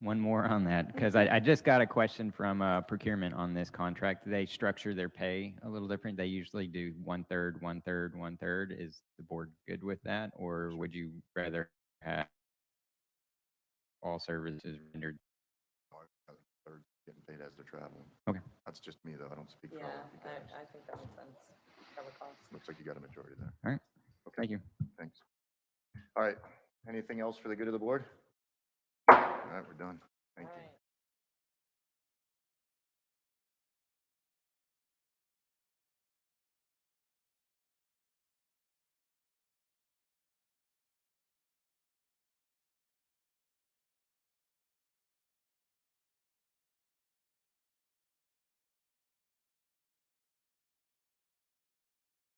one more on that, because I just got a question from procurement on this contract. They structure their pay a little different. They usually do 1/3, 1/3, 1/3. Is the board good with that? Or would you rather have all services rendered? They're getting paid as they're traveling. Okay. That's just me, though. I don't speak for Yeah, all of you guys. I think that makes sense. Cover costs. Looks like you got a majority there. All right. Okay, Thank you. thanks. All right, anything else for the good of the board? All right, we're done.